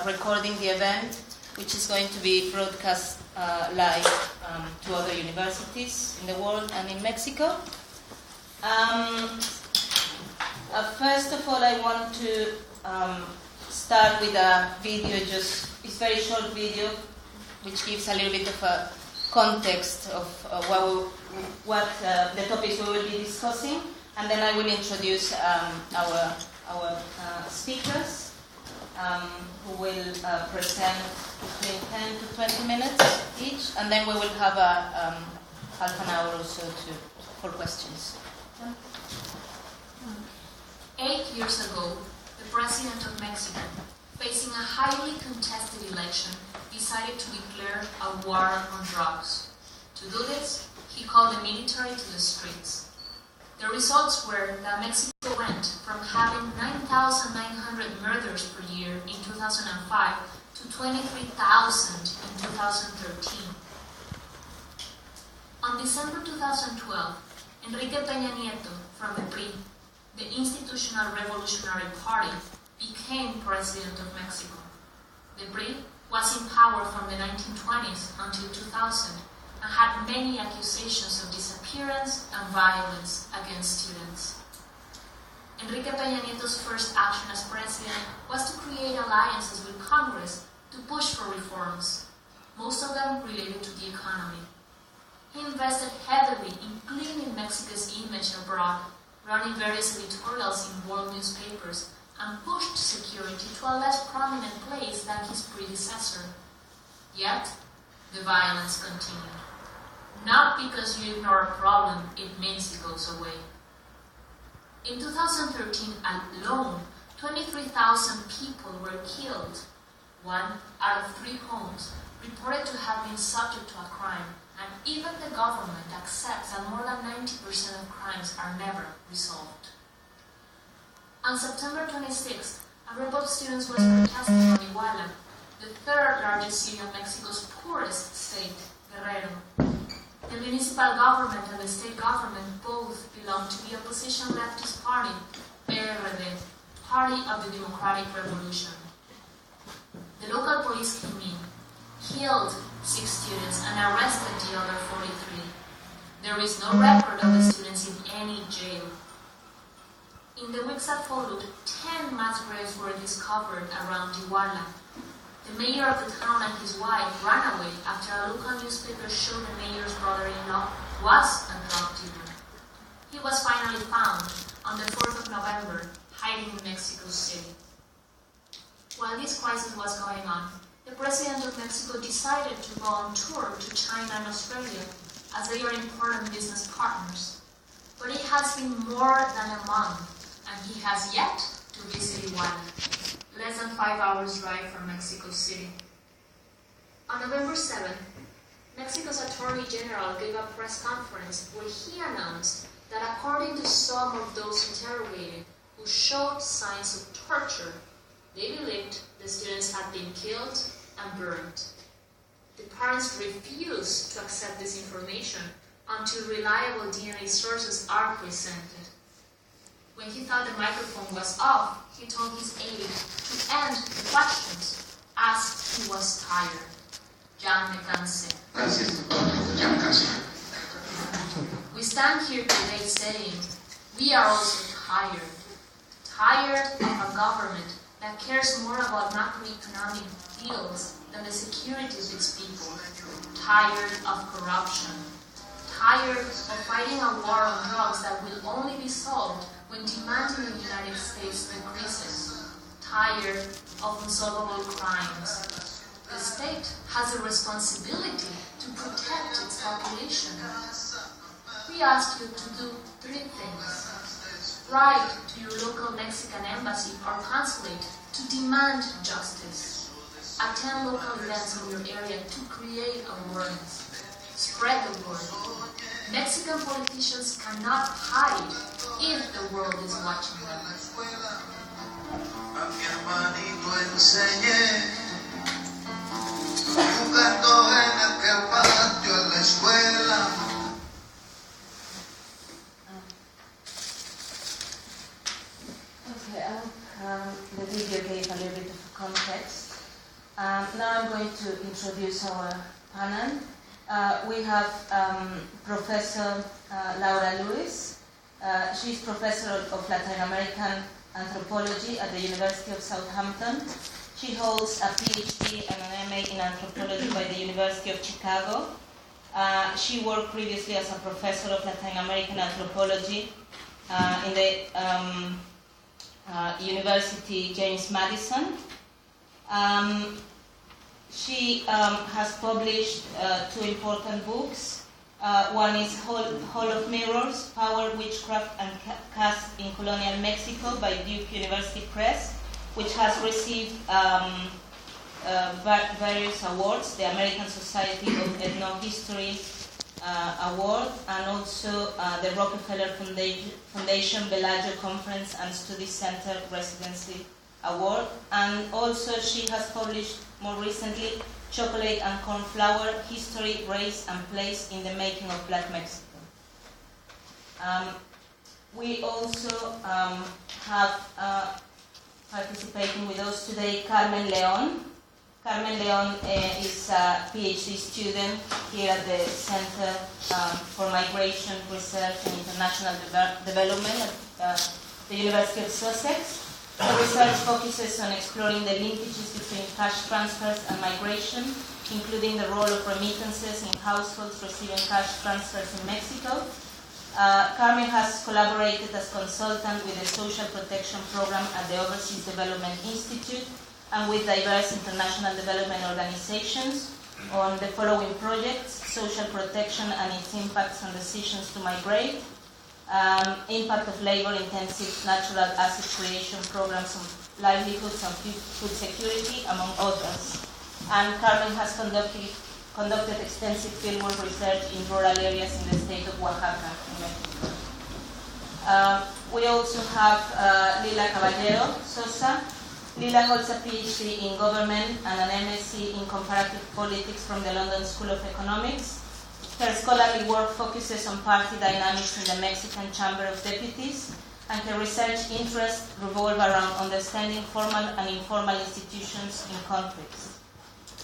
recording the event, which is going to be broadcast live to other universities in the world and in Mexico. First of all, I want to start with a video, it's a very short video, which gives a little bit of a context of what the topics we will be discussing, and then I will introduce our speakers, who will present between 10 to 20 minutes each, and then we will have half an hour or so for questions. 8 years ago, the President of Mexico, facing a highly contested election, decided to declare a war on drugs. To do this, he called the military to the streets. The results were that Mexico went from having 9,900 murders per year in 2005 to 23,000 in 2013. On December 2012, Enrique Peña Nieto from the PRI, the Institutional Revolutionary Party, became President of Mexico. The PRI was in power from the 1920s until 2000 and had many accusations of disappearance and violence against students. Enrique Peña Nieto's first action as president was to create alliances with Congress to push for reforms, most of them related to the economy. He invested heavily in cleaning Mexico's image abroad, running various editorials in world newspapers, and pushed security to a less prominent place than his predecessor. Yet, the violence continued. Not because you ignore a problem, it means it goes away. In 2013 alone, 23,000 people were killed. 1 out of 3 homes reported to have been subject to a crime, and even the government accepts that more than 90% of crimes are never resolved. On September 26th, a group of students was protesting on Iguala, the third largest city of Mexico's poorest state, Guerrero. The municipal government and the state government both belong to the opposition leftist party, PRD, Party of the Democratic Revolution. The local police came in, killed 6 students, and arrested the other 43. There is no record of the students in any jail. In the weeks that followed, 10 mass graves were discovered around Iguala. The mayor of the town and his wife ran away after a local newspaper showed the mayor's brother-in-law was a drug dealer. He was finally found on the 4th of November, hiding in Mexico City. While this crisis was going on, the President of Mexico decided to go on tour to China and Australia, as they are important business partners. But it has been more than a month, and he has yet to visit Iguala, less than 5 hours drive from Mexico City. On November 7th, Mexico's Attorney General gave a press conference where he announced that according to some of those interrogated who showed signs of torture, they believed the students had been killed and burned. The parents refused to accept this information until reliable DNA sources are presented. When he thought the microphone was off, he told his aide to end the questions, as he was tired. Ya me cansé. We stand here today saying, we are also tired. Tired of a government that cares more about macroeconomic deals than the security of its people. Tired of corruption. Tired of fighting a war on drugs that will only be solved when demand in the United States decreases. Tired of unsolvable crimes. The state has a responsibility to protect its population. We ask you to do 3 things. Write to your local Mexican embassy or consulate to demand justice. Attend local events in your area to create awareness. Spread the word. Mexican politicians cannot hide if the world is watching them. Okay, the video gave a little bit of context. Now I'm going to introduce our panel. We have Professor Laura Lewis. She's Professor of Latin American Anthropology at the University of Southampton. She holds a PhD and an MA in Anthropology by the University of Chicago. She worked previously as a Professor of Latin American Anthropology in the University James Madison. She has published two important books. One is Hall of Mirrors, Power, Witchcraft, and Caste in Colonial Mexico by Duke University Press, which has received various awards, the American Society of Ethnohistory Award, and also the Rockefeller Foundation Bellagio Conference and Studies Center Residency Award. And also she has published more recently Chocolate and Cornflower, History, Race, and Place in the Making of Black Mexico. We also have participating with us today Carmen Leon. Carmen Leon is a PhD student here at the Center for Migration Research and International Development at the University of Sussex. Her research focuses on exploring the linkages between cash transfers and migration, including the role of remittances in households receiving cash transfers in Mexico. Carmen has collaborated as consultant with the Social Protection Program at the Overseas Development Institute and with diverse international development organizations on the following projects: social protection and its impacts on decisions to migrate, impact of labor-intensive natural asset creation programs on livelihoods and food security, among others. And Carmen has conducted extensive fieldwork research in rural areas in the state of Oaxaca, in Mexico. We also have Lila Caballero Sosa. Lila holds a PhD in government and an MSc in comparative politics from the London School of Economics. Her scholarly work focuses on party dynamics in the Mexican Chamber of Deputies, and her research interests revolve around understanding formal and informal institutions in conflicts.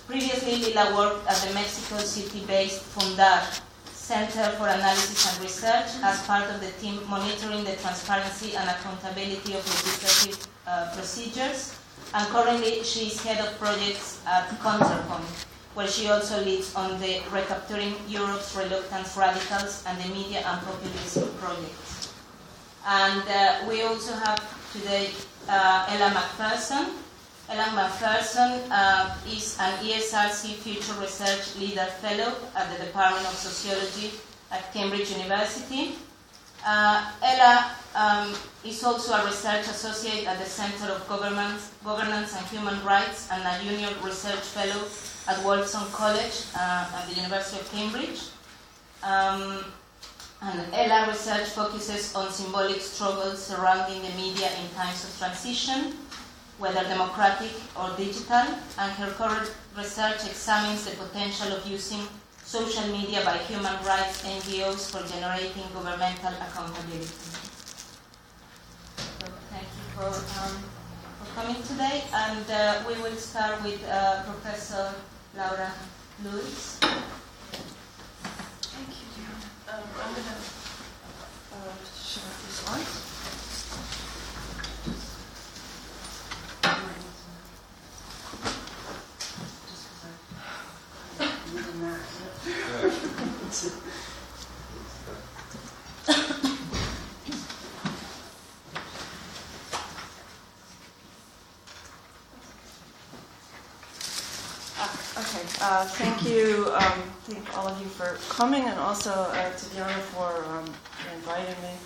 Previously, Lila worked at the Mexico City-based Fundar Center for Analysis and Research as part of the team monitoring the transparency and accountability of legislative procedures, and currently she is head of projects at Counterpoint, where she also leads on the Recapturing Europe's Reluctant Radicals and the Media and Populism project. And we also have today Ella McPherson. Ella McPherson is an ESRC Future Research Leader Fellow at the Department of Sociology at Cambridge University. Ella is also a research associate at the Center of Governance and Human Rights and a junior research fellow at Wolfson College at the University of Cambridge. And Ella research focuses on symbolic struggles surrounding the media in times of transition, whether democratic or digital, and her current research examines the potential of using social media by human rights NGOs for generating governmental accountability. So thank you for coming today, and we will start with Professor Laura Lewis. Thank you, dear. I'm going to share these slides. Thank you, thank all of you for coming, and also to Diana for inviting me.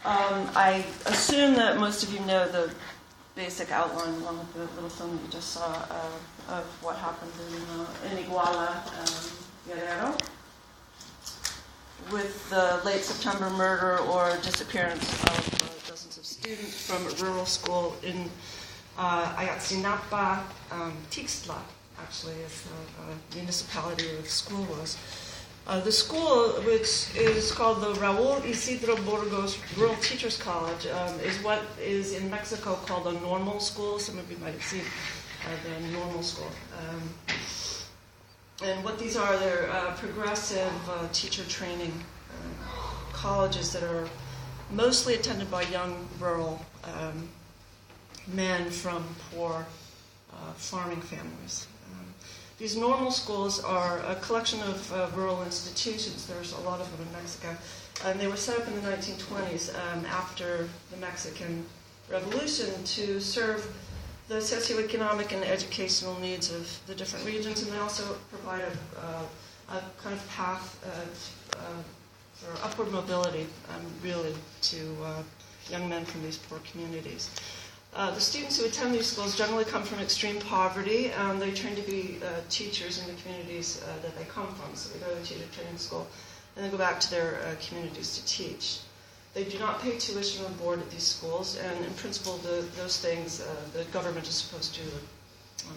I assume that most of you know the basic outline, along with the little film that you just saw, of what happened in Iguala, Guerrero, with the late September murder or disappearance of dozens of students from a rural school in Ayotzinapa, Tixtla. Actually, is the municipality where the school was. The school, which is called the Raúl Isidro Burgos Rural Teachers College, is what is in Mexico called a normal school. Some of you might have seen the normal school. And what these are, they're progressive teacher training colleges that are mostly attended by young rural men from poor farming families. These normal schools are a collection of rural institutions. There's a lot of them in Mexico. And they were set up in the 1920s after the Mexican Revolution to serve the socioeconomic and educational needs of the different regions, and they also provide a kind of path for upward mobility, really, to young men from these poor communities. The students who attend these schools generally come from extreme poverty, and they train to be teachers in the communities that they come from. So they go to the teacher training school, and then go back to their communities to teach. They do not pay tuition or board at these schools, and in principle, those things, the government is supposed to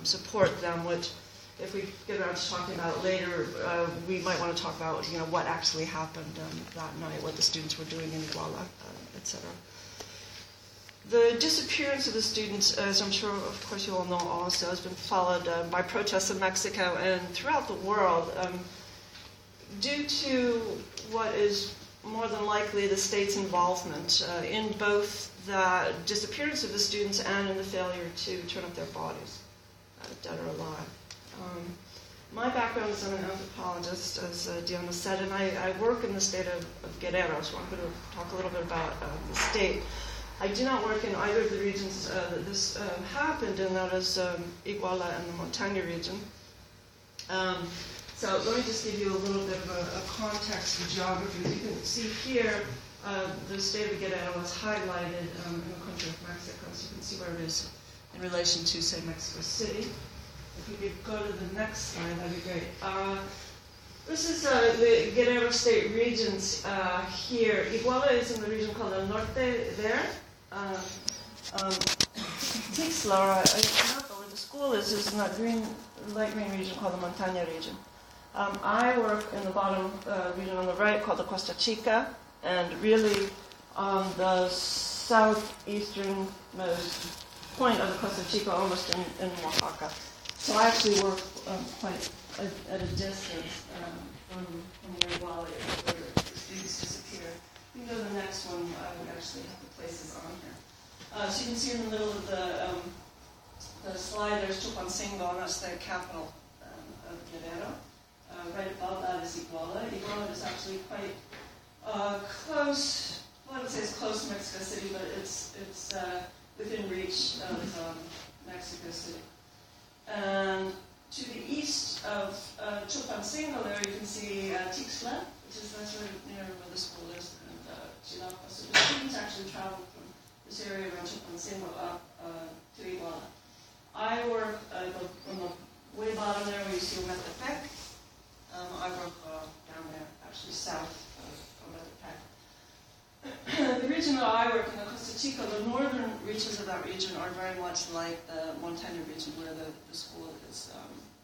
support them, which, if we get around to talking about it later, we might want to talk about, what actually happened that night, what the students were doing in Iguala, etc. The disappearance of the students, as I'm sure, of course, you all know also, has been followed by protests in Mexico and throughout the world, due to what is more than likely the state's involvement in both the disappearance of the students and in the failure to turn up their bodies, dead or alive. My background is I'm an anthropologist, as Diana said, and I work in the state of Guerrero, so I'm going to talk a little bit about the state. I do not work in either of the regions that this happened in, that is Iguala and the Montaña region. So let me just give you a little bit of a context of geography. As you can see here, the state of Guerrero is highlighted in the country of Mexico, so you can see where it is in relation to, say, Mexico City. If we could go to the next slide, that'd be great. This is the Guerrero state regions here. Iguala is in the region called El Norte there. Lara, where the school is in that light green region called the Montaña region. I work in the bottom region on the right called the Costa Chica, and really on the southeastern most point of the Costa Chica, almost in Oaxaca. So I actually work quite at a distance from the Iguala where the students disappear. You can go to the next one. I would actually have the places on here. So you can see in the middle of the slide there's Tupancingo, and that's the capital of Guerrero. Right above that is Iguala. Iguala is actually quite close. Well, I would say it's close to Mexico City, but it's within reach of Mexico City. And to the east of Tupancingo, there you can see Tixla, that's right near where the school is, and Chilapa. So the students actually travel from this area around Tupancingo up to Iguala. I work on the way bottom there where you see Ometepec. I work down there, actually south of Ometepec. The region that I work in, the Costa Chica, the northern reaches of that region are very much like the Montaña region where the school is,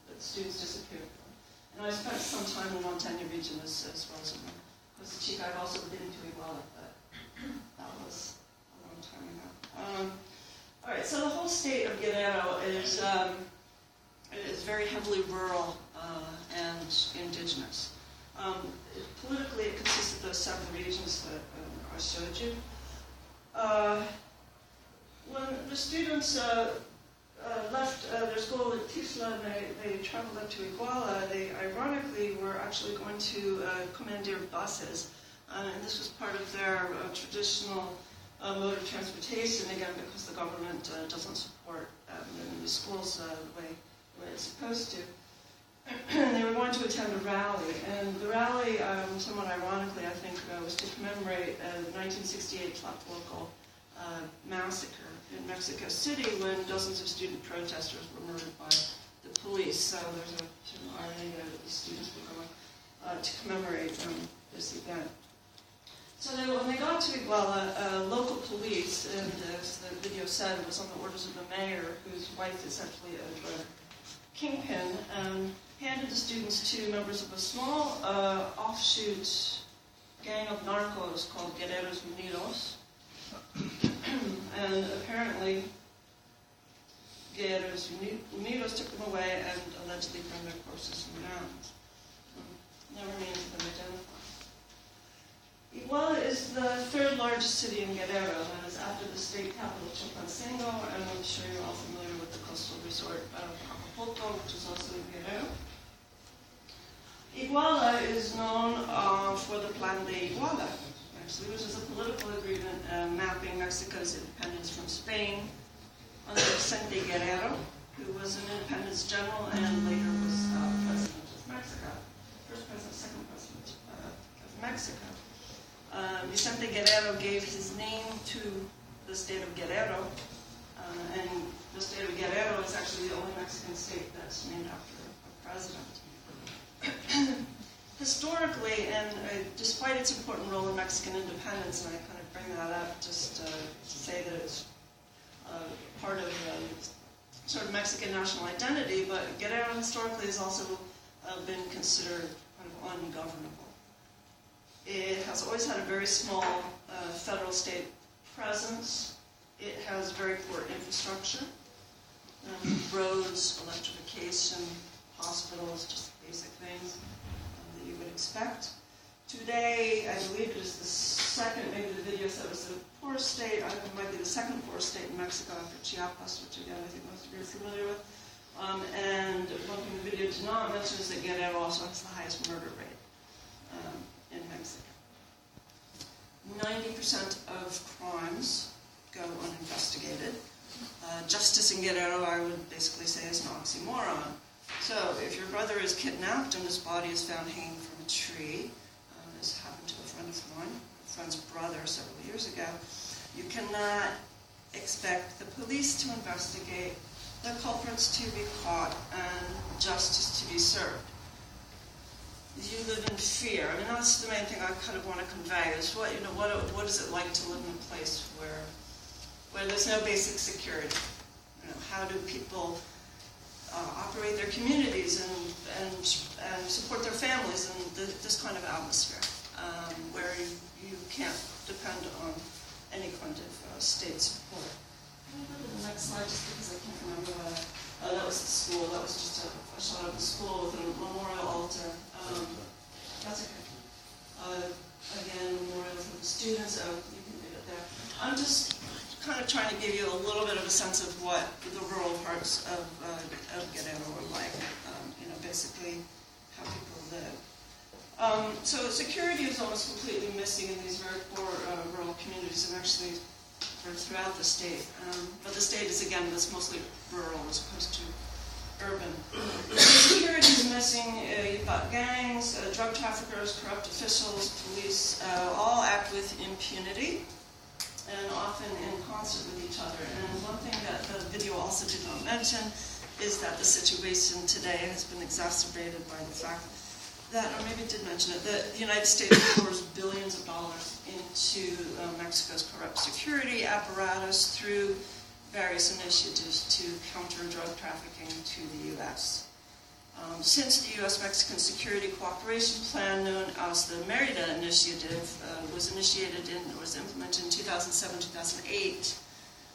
that students disappeared from. And I spent some time in the Montaña region as well as in the Costa Chica. I've also been to Iguala, but that was a long time ago. All right, so the whole state of Guerrero is very heavily rural and indigenous. Politically, it consists of those 7 regions that I showed you. When the students left their school at Tixla and they traveled up to Iguala, they ironically were actually going to commandeer buses. And this was part of their traditional mode of transportation, again, because the government doesn't support the schools the way it's supposed to. They were going to attend a rally, and the rally, somewhat ironically, I think, was to commemorate the 1968 Tlatelolco massacre in Mexico City when dozens of student protesters were murdered by the police. So there's a certain irony there that the students were going to commemorate this event. So when they got to Iguala, local police, and as the video said, it was on the orders of the mayor, whose wife is actually a drug kingpin, handed the students to members of a small offshoot gang of narcos called Guerreros Unidos. And apparently Guerreros Unidos took them away and allegedly burned their corpses in the ground. Never named them identified. Iguala is the third largest city in Guerrero, and is after the state capital Chilpancingo, and I'm sure you're all familiar with the coastal resort of Acapulco, which is also in Guerrero. Iguala is known for the Plan de Iguala, actually, which is a political agreement mapping Mexico's independence from Spain under Vicente Guerrero, who was an independence general and later was president of Mexico. First president, second president of Mexico. Vicente Guerrero gave his name to the state of Guerrero, and the state of Guerrero is actually the only Mexican state that's named after a president. Historically, and despite its important role in Mexican independence, and I kind of bring that up just to say that it's part of sort of Mexican national identity, but Guerrero historically has also been considered kind of ungovernable. It has always had a very small federal state presence. It has very poor infrastructure, roads, electrification, hospitals, just basic things that you would expect. Today, I believe it is the second, maybe the video said it was the poorest state. I think it might be the second poorest state in Mexico after Chiapas, which again I think most of you are familiar with. And one thing the video did not mention is that Guerrero also has the highest murder rate in Mexico. 90% of crimes go uninvestigated. Justice in Guerrero, I would basically say, is an oxymoron. So if your brother is kidnapped and his body is found hanging from a tree, this happened to a friend of mine, a friend's brother several years ago, you cannot expect the police to investigate, the culprits to be caught, and justice to be served. You live in fear. I mean, that's the main thing I kind of want to convey, is what is it like to live in a place where there's no basic security? How do people operate their communities and support their families in this kind of atmosphere, where you can't depend on any kind of state support. Can we go to the next slide, just because I can't remember that was the school. That was just a shot of the school with a memorial altar. That's okay. Again, memorials of the students. Oh, you can read it there. I'm just kind of trying to give you a little bit of a sense of what the rural parts of Guerrero are like. Basically how people live. So security is almost completely missing in these very poor rural communities, and actually throughout the state. But the state is, again, that's mostly rural as opposed to urban. Security is missing. You've got gangs, drug traffickers, corrupt officials, police, all act with impunity, and often in concert with each other. And one thing that the video also did not mention is that the situation today has been exacerbated by the fact that, or maybe it did mention it, that the United States pours billions of dollars into Mexico's corrupt security apparatus through various initiatives to counter drug trafficking to the U.S. Since the U.S.-Mexican Security Cooperation Plan, known as the Merida Initiative, was implemented in 2007-2008,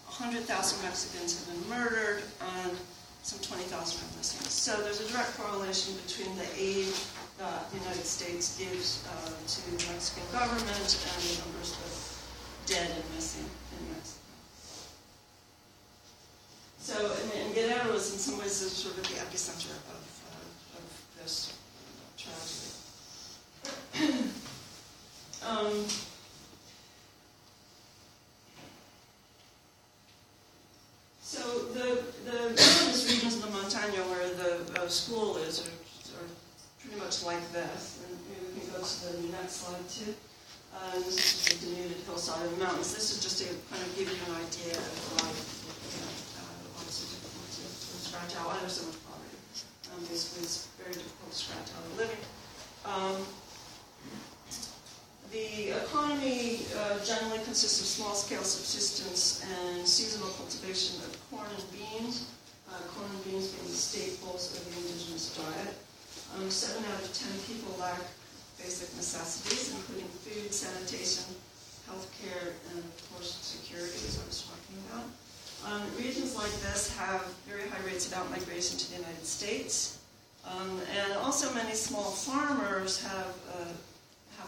100,000 Mexicans have been murdered and some 20,000 are missing. So there's a direct correlation between the aid that the United States gives to the Mexican government and the numbers of dead and missing in Mexico. So, and Guerrero is in some ways sort of the epicenter of this tragedy. So the mountainous regions of the Montaña where the school is are pretty much like this. And maybe we can go to the next slide too. This is just a denuded hillside of the mountains. This is just to kind of give you an idea of life. Obviously difficult to scratch out. There's so much poverty. Basically, it's very difficult to scratch out a living. The economy generally consists of small-scale subsistence and seasonal cultivation of corn and beans. Corn and beans being the staples of the indigenous diet. 7 out of 10 people lack basic necessities, including food, sanitation, healthcare, and of course security, as I was talking about. Regions like this have very high rates of outmigration to the United States, and also many small farmers have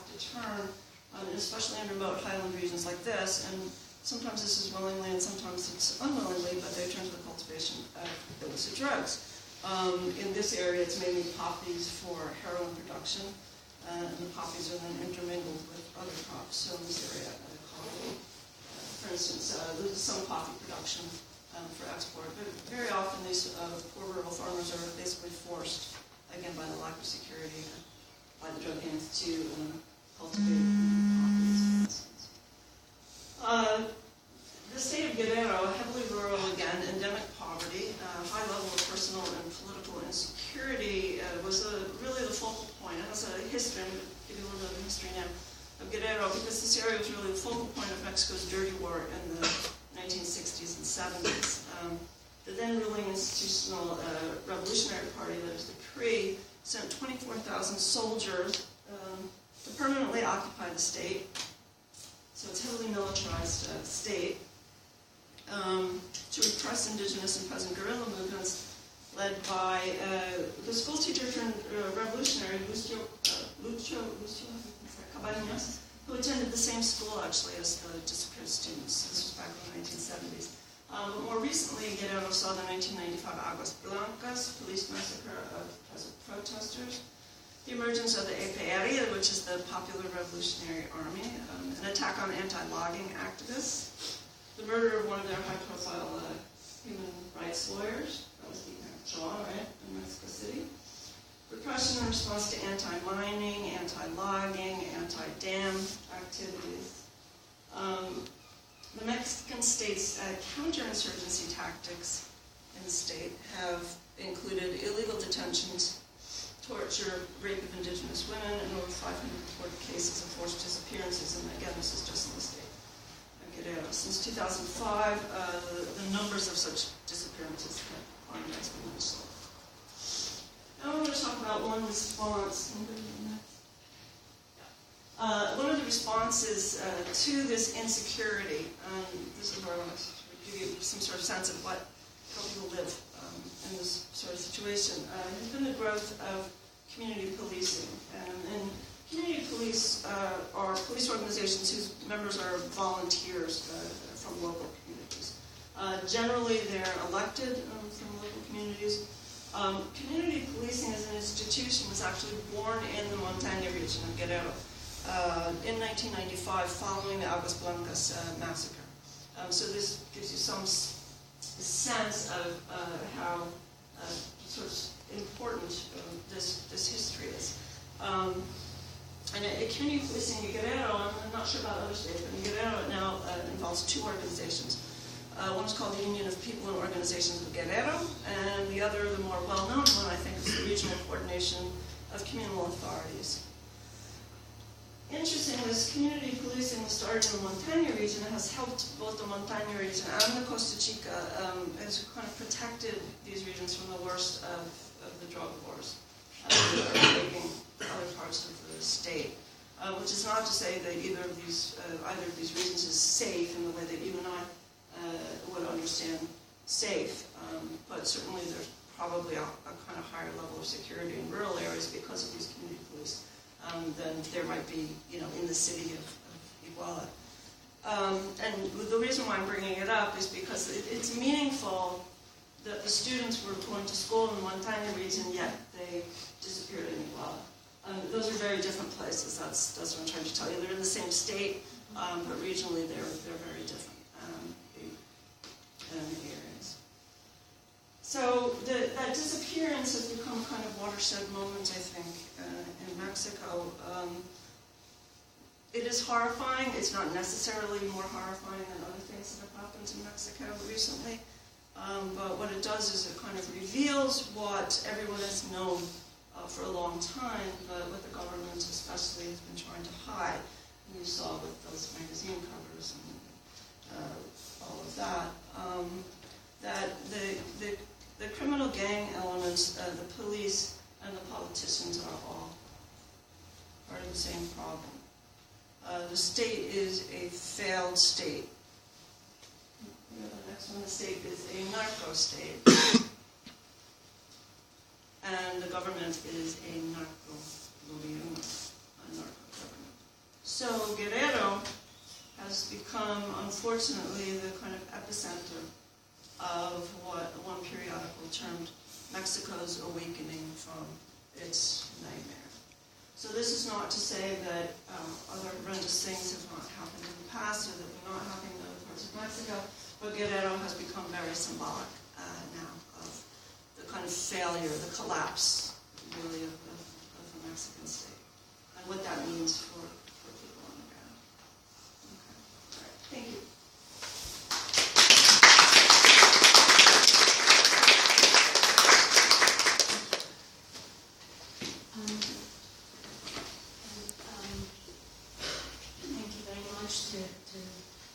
to turn, especially in remote highland regions like this, and sometimes this is willingly and sometimes it's unwillingly, but they turn to the cultivation of illicit drugs. In this area, it's mainly poppies for heroin production, and the poppies are then intermingled with other crops. So in this area, coffee, for instance, there's some coffee production for export, but very often these poor rural farmers are basically forced, again by the lack of security, by the drug gangs, to cultivate poppies. The state of Guerrero, heavily rural again, endemic poverty, high level of personal and political insecurity was really the focal point. It has a history, I'm going to give you a little bit of history now, of Guerrero, because this area was really the focal point of Mexico's dirty war in the 1960s and 70s. The then ruling institutional revolutionary party, that is the PRI, sent 24,000 soldiers to permanently occupy the state. So it's a heavily militarized state. To repress indigenous and peasant guerrilla movements led by the school teacher turned revolutionary Lila Caballero Sosa, who attended the same school actually as the disappeared students. This was back in the 1970s. But more recently, Guerrero saw the 1995 Aguas Blancas police massacre of peasant protesters, the emergence of the EPR, which is the Popular Revolutionary Army, an attack on anti-logging activists, the murder of one of their high-profile human rights lawyers, that was the Shaw, right, in Mexico City. Repression in response to anti-mining, anti-logging, anti-dam activities. The Mexican state's counterinsurgency tactics in the state have included illegal detentions, torture, rape of indigenous women, and over 500 reported cases of forced disappearances. And again, this is just in the state. Since 2005, the numbers of such disappearances have climbed exponentially. Now I want to talk about one response. One of the responses to this insecurity, this is where I want to give you some sort of sense of how people live in this sort of situation, has been the growth of community policing. And community police are police organizations whose members are volunteers from local communities. Generally, they're elected from local communities. Community policing as an institution was actually born in the Montaña region of Guerrero in 1995, following the Aguas Blancas massacre. So this gives you some sense of how sort of important this history is. And community policing in Guerrero, I'm not sure about other states, but in Guerrero it now involves two organizations. One is called the Union of People and Organizations of Guerrero, and the other, the more well-known one, I think, is the Regional Coordination of Communal Authorities. Interestingly, this community policing that started in the Montaña region has helped both the Montaña region and the Costa Chica, has kind of protected these regions from the worst of the drug wars that are plaguing other parts of the state. Which is not to say that either of these regions is safe in the way that you and I would understand safe, but certainly there's probably a kind of higher level of security in rural areas because of these community police than there might be, in the city of Iguala. And the reason why I'm bringing it up is because it's meaningful that the students were going to school in the Montaña region, yet they disappeared in Iguala. Those are very different places. That's what I'm trying to tell you. They're in the same state, but regionally they're very different areas. So that disappearance has become kind of watershed moment, I think, in Mexico. It is horrifying. It's not necessarily more horrifying than other things that have happened in Mexico recently. But what it does is it kind of reveals what everyone has known for a long time, but what the government especially has been trying to hide. And you saw with those magazine covers and all of that, that the criminal gang elements, the police and the politicians are all part of the same problem. The state is a failed state. the next one, the state is a narco-state. And the government is a narco-gobierno, a narco-government. So Guerrero has become, unfortunately, the kind of epicenter of what one periodical termed Mexico's awakening from its nightmare. So this is not to say that other horrendous things have not happened in the past or that they're not happening in other parts of Mexico, but Guerrero has become very symbolic now of the kind of failure, the collapse, really, of the Mexican state, and what that means for people on the ground. Okay. All right. Thank you. Thank you very much to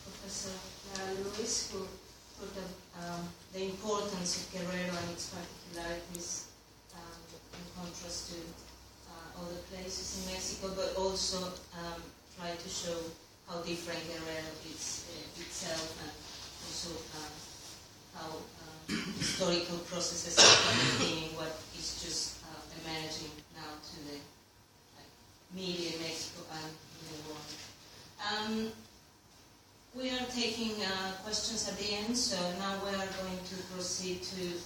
Professor Lara Lewis, who put the importance of Guerrero and its particularities in contrast to other places in Mexico, but also try to show how different Guerrero is itself, and also how historical processes are beginning what is just emerging now to the media in Mexico and in the world. We are taking questions at the end, so now we are going to proceed to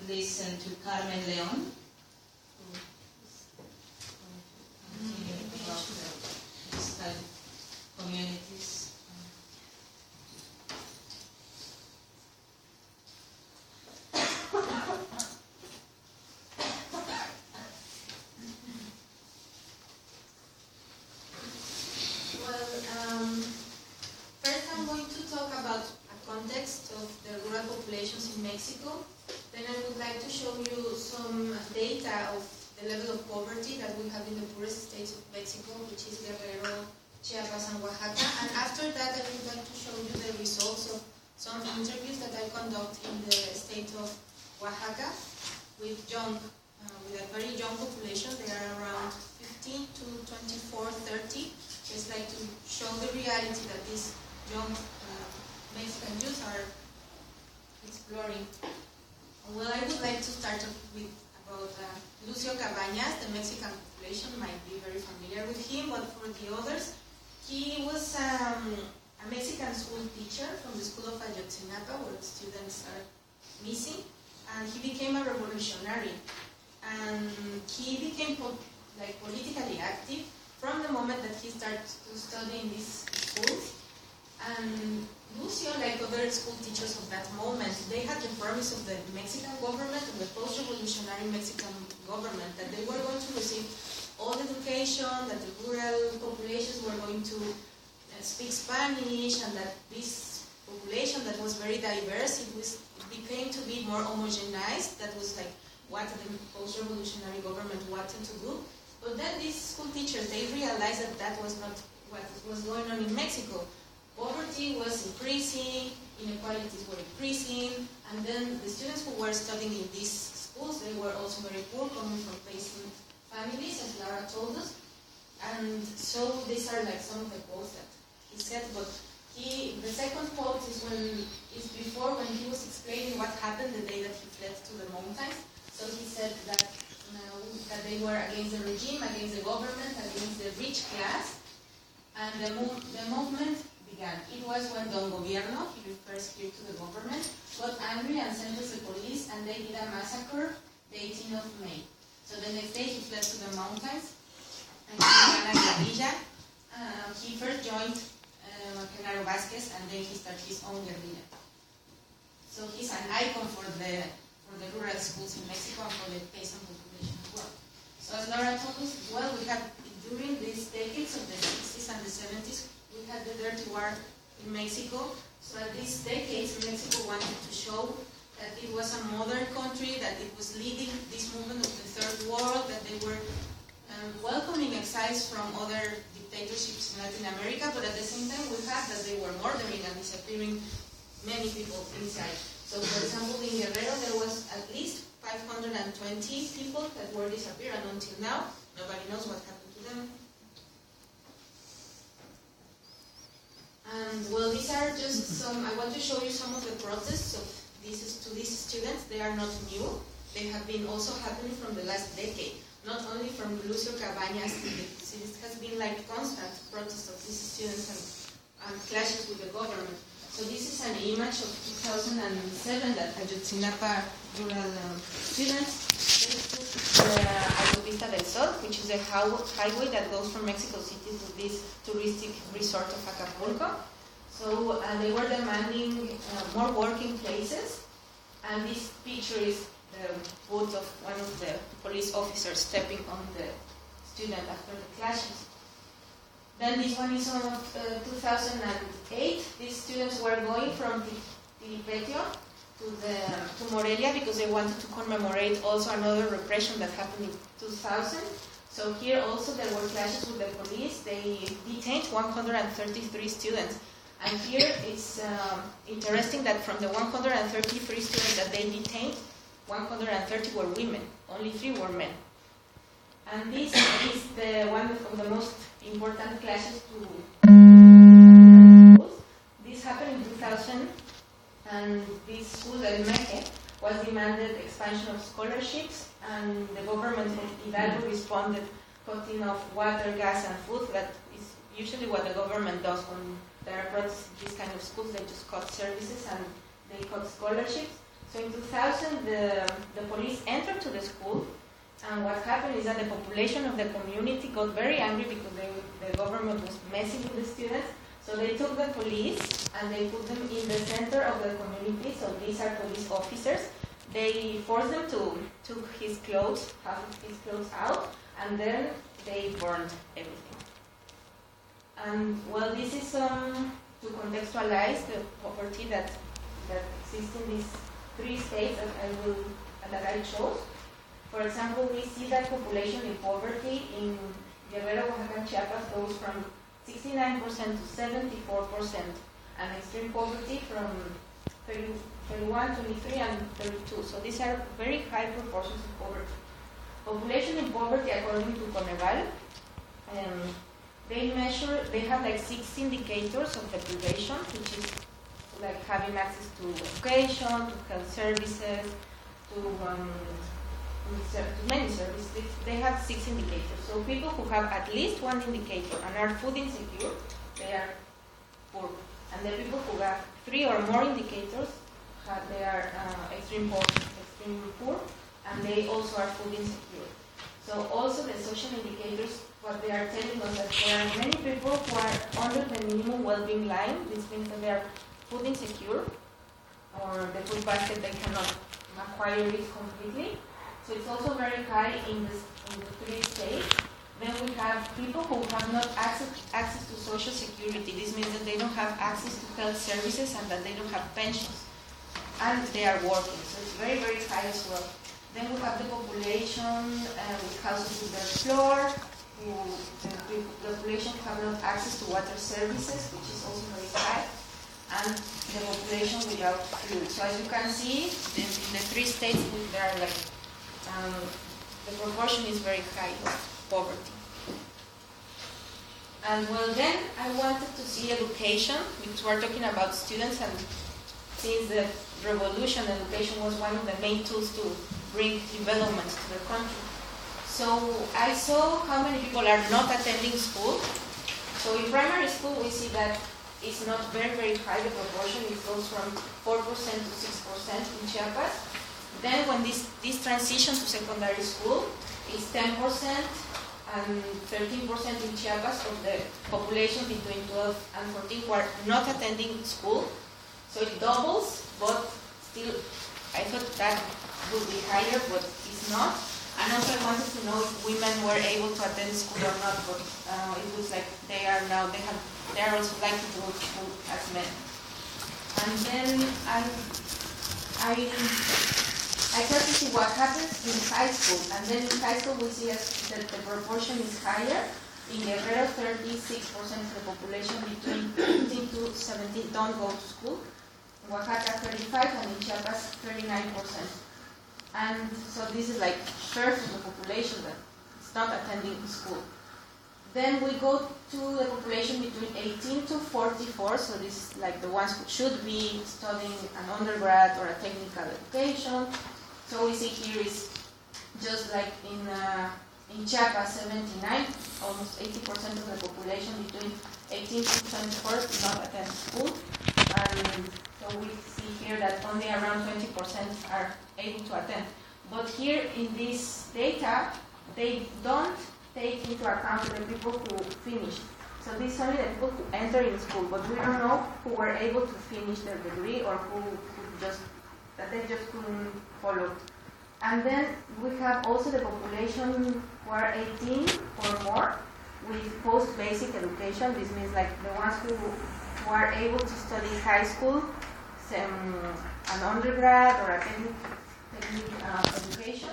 listen to Carmen Leon, who is going to continue about the study communities. First I'm going to talk about a context of the rural populations in Mexico. Then I would like to show you some data of the level of poverty that we have in the poorest states of Mexico, which is Guerrero, Chiapas, and Oaxaca. And after that, I would like to show you the results of some interviews that I conduct in the state of Oaxaca with a very young population. They are around 15 to 24, 30. Just like to show the reality that these young Mexican youth are exploring. Well, I would like to start off with about Lucio Cabañas, the Mexican population might be very familiar with him, but for the others, he was a Mexican school teacher from the school of Ayotzinapa, where the students are missing, and he became a revolutionary. And he became politically active from the moment that he started to study in these schools. And Lucio, like other school teachers of that moment, they had the promise of the Mexican government, of the post-revolutionary Mexican government, that they were going to receive all education, that the rural populations were going to speak Spanish, and that this population that was very diverse, it became to be more homogenized. That was like what the post-revolutionary government wanted to do. But then these school teachers, they realized that that was not what was going on in Mexico. Poverty was increasing, inequalities were increasing, and then the students who were studying in these schools, they were also very poor, coming from peasant families, as Lara told us. And so these are like some of the quotes that he said, but the second quote is before when he was explaining what happened the day that he fled to the mountains. So he said that they were against the regime, against the government, against the rich class, and the movement began. It was when Don Gobierno, he refers here to the government, got angry and sent us the police, and they did a massacre the 18th of May. So the next day he fled to the mountains, and he began a guerrilla. He first joined Genaro Vázquez, and then he started his own guerrilla. So he's an icon for the rural schools in Mexico and for the peasant population as well. So as Lara told us, well, we had, during these decades of the 60s and the 70s, we had the dirty war in Mexico. So at these decades, Mexico wanted to show that it was a modern country, that it was leading this movement of the third world, that they were welcoming exiles from other dictatorships in Latin America, but at the same time we had that they were murdering and disappearing many people inside. So for example, in Guerrero there was at least 520 people that were disappeared, and until now nobody knows what happened to them. And well, these are just some, I want to show you some of the protests of these students. They are not new. They have been also happening from the last decade. Not only from Lucio Cabañas, it has been like constant protests of these students and clashes with the government. So this is an image of 2007 that Ayotzinapa rural students, they took the Autopista del Sol, which is a highway that goes from Mexico City to this touristic resort of Acapulco. So they were demanding more working places, and this picture is the foot of one of the police officers stepping on the student after the clashes. Then this one is of 2008. These students were going from Tiripetio to Morelia because they wanted to commemorate also another repression that happened in 2000. So here also there were clashes with the police. They detained 133 students. And here it's interesting that from the 133 students that they detained, 130 were women, only 3 were men. And this is the one of the most important clashes to schools. This happened in 2000, and this school, El Meje, was demanded expansion of scholarships, and the government in Hidalgo responded cutting off water, gas, and food. That is usually what the government does when there are protests in these kind of schools. They just cut services and they cut scholarships. So in 2000, the police entered to the school, and what happened is that the population of the community got very angry because the government was messing with the students. So they took the police and they put them in the center of the community. So these are police officers. They forced them to took his clothes, half of his clothes out, and then they burned everything. And well, this is to contextualize the poverty that exists in these 3 states that I chose. For example, we see that population in poverty in Guerrero, Oaxaca, and Chiapas goes from 69% to 74%, and extreme poverty from 31, 23, and 32. So these are very high proportions of poverty. Population in poverty, according to Coneval, they have like 6 indicators of deprivation, which is like having access to education, to health services, to many services. They have 6 indicators. So people who have at least one indicator and are food insecure, they are poor. And the people who have 3 or more indicators, they are extreme poor, and they also are food insecure. So also the social indicators, what they are telling us that there are many people who are under the minimum well-being line. This means that they are food insecure, or the food basket, they cannot acquire it completely. So it's also very high in the 3 states. Then we have people who have not access to social security. This means that they don't have access to health services and that they don't have pensions. And they are working, so it's very, very high as well. Then we have the population with houses with their floor, the population who have not access to water services, which is also very high, and the population without fuel. So as you can see, in the 3 states, there are like the proportion is very high of poverty. And well, then I wanted to see education, because we're talking about students, and since the revolution, education was one of the main tools to bring development to the country. So I saw how many people are not attending school. So in primary school, we see that it's not very, very high, the proportion. It goes from 4% to 6% in Chiapas. Then when this transition to secondary school, it's 10% and 13% in Chiapas of the population between 12 and 14 who are not attending school. So it doubles, but still, I thought that would be higher, but it's not. And also I wanted to know if women were able to attend school or not, but it looks like they are now, they are also likely to go to school as men. And then I tried to see what happens in high school. And then in high school we see that the proportion is higher. In Guerrero, 36% of the population between 15 to 17 don't go to school. In Oaxaca, 35%, and in Chiapas, 39%. And so this is like third of the population that is not attending school. Then we go to the population between 18 to 44, so this is like the ones who should be studying an undergrad or a technical education. So we see here is just like in Chiapas, 79, almost 80% of the population between 18 to 24 do not attend school. And so we see here that only around 20% are able to attend. But here in this data, they don't take into account the people who finished. So these are the people who enter in school, but we don't know who were able to finish their degree or who they just couldn't follow. And then we have also the population who are 18 or more with post-basic education. This means like the ones who are able to study high school, an undergrad or a technical education.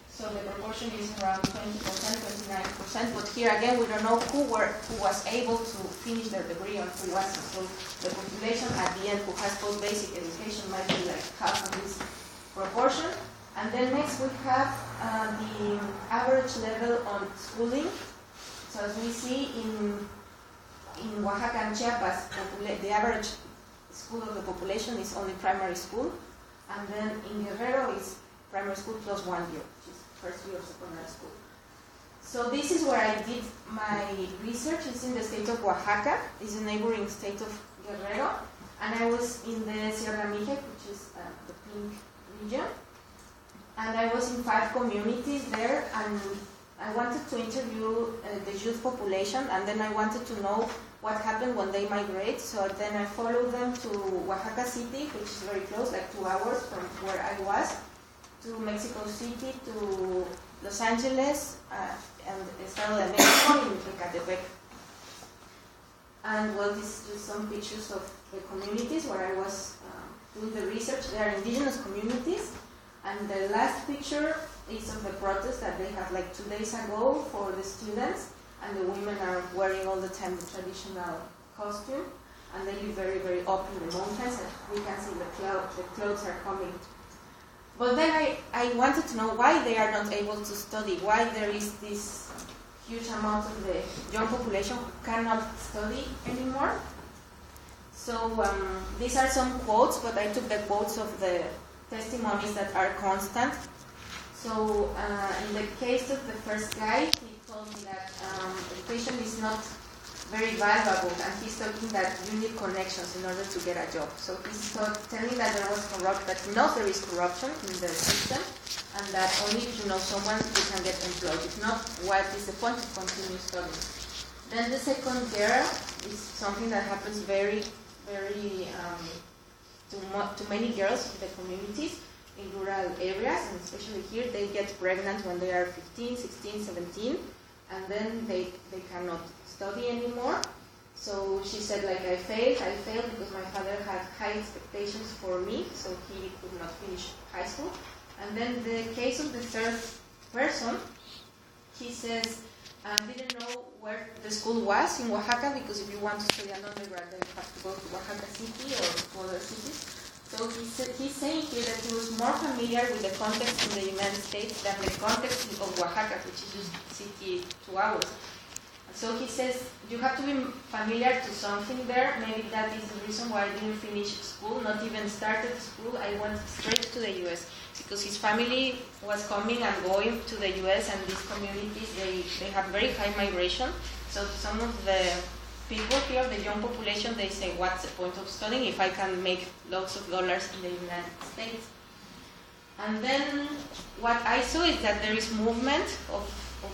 So the proportion is around 20%, 29%. But here again, we don't know who was able to finish their degree and who wasn't. So the population at the end who has post-basic education might be like half of this proportion. And then next we have the average level on schooling. So as we see in Oaxaca and Chiapas, the average school of the population is only primary school. And then in Guerrero is primary school plus 1 year, which is first year of secondary school. So this is where I did my research. It's in the state of Oaxaca. It's a neighboring state of Guerrero. And I was in the Sierra Mije, which is the pink region. And I was in 5 communities there, and I wanted to interview the youth population, and then I wanted to know what happened when they migrate. So then I followed them to Oaxaca City, which is very close, like 2 hours from where I was, to Mexico City, to Los Angeles, and Estado de Mexico in Ecatepec. And well, this is just some pictures of the communities where I was doing the research. They are indigenous communities. And the last picture is of the protest that they had like 2 days ago for the students. And the women are wearing all the time the traditional costume. And they live very, very up in the mountains. And we can see the clouds are coming. But then I wanted to know why they are not able to study, why there is this huge amount of the young population who cannot study anymore. So these are some quotes, but I took the quotes of the testimonies that are constant. So in the case of the first guy, he told me that education is not very valuable, and he's talking that you need connections in order to get a job. So he's telling that there was corruption, that he knows there is corruption in the system, and that only if you know someone you can get employed. If not, what is the point to continue studying? Then the second girl is something that happens very, very to many girls in the communities in rural areas, and especially here, they get pregnant when they are 15, 16, 17, and then they cannot study anymore. So she said, like, I failed because my father had high expectations for me, so he could not finish high school. And then the case of the third person, he says, I didn't know where the school was in Oaxaca, because if you want to study an undergrad, then you have to go to Oaxaca City or to other cities. So he's saying here that he was more familiar with the context in the United States than the context of Oaxaca, which is just city 2 hours. So he says, you have to be familiar to something there. Maybe that is the reason why I didn't finish school, not even started school. I went straight to the US because his family was coming and going to the US, and these communities, they have very high migration. So some of the people here, the young population, they say, what's the point of studying if I can make lots of dollars in the United States? And then what I saw is that there is movement of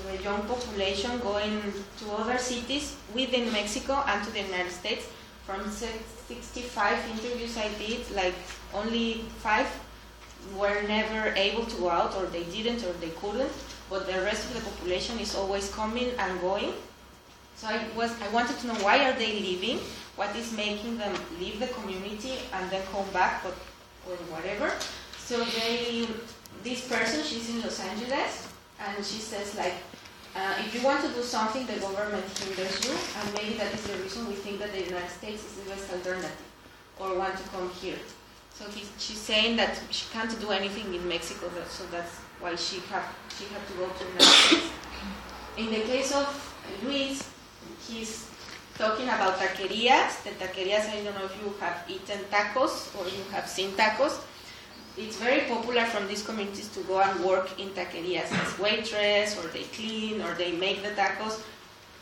the young population going to other cities within Mexico and to the United States. From 65 interviews I did, like only 5 were never able to go out, or they didn't, or they couldn't, but the rest of the population is always coming and going. So I wanted to know, why are they leaving? What is making them leave the community and then come back, or whatever? So this person, she's in Los Angeles, and she says, like, if you want to do something, the government hinders you, and maybe that is the reason we think that the United States is the best alternative, or want to come here. So she's saying that she can't do anything in Mexico, so that's why she had to go to the United States. In the case of Luis, he's talking about taquerias. The taquerias, I don't know if you have eaten tacos or you have seen tacos. It's very popular from these communities to go and work in taquerias as waitress, or they clean, or they make the tacos.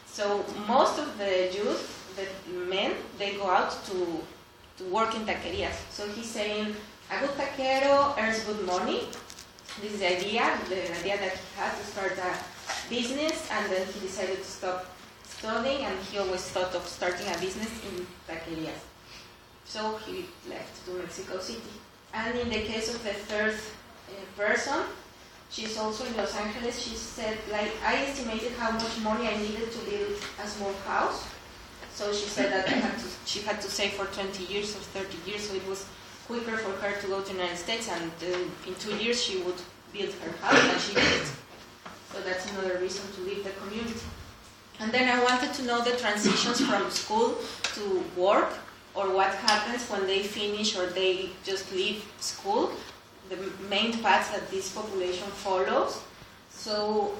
So most of the youth, the men, they go out to work in taquerias. So he's saying, a good taquero earns good money. This is the idea that he had to start a business, and then he decided to stop studying, and he always thought of starting a business in taquerias. So he left to Mexico City. And in the case of the third person, she's also in Los Angeles. She said, like, I estimated how much money I needed to build a small house. So she said that she had to save for 20 years or 30 years, so it was quicker for her to go to the United States, and in 2 years she would build her house, and she did it. So that's another reason to leave the community. And then I wanted to know the transitions from school to work, or what happens when they finish or they just leave school, the main paths that this population follows. So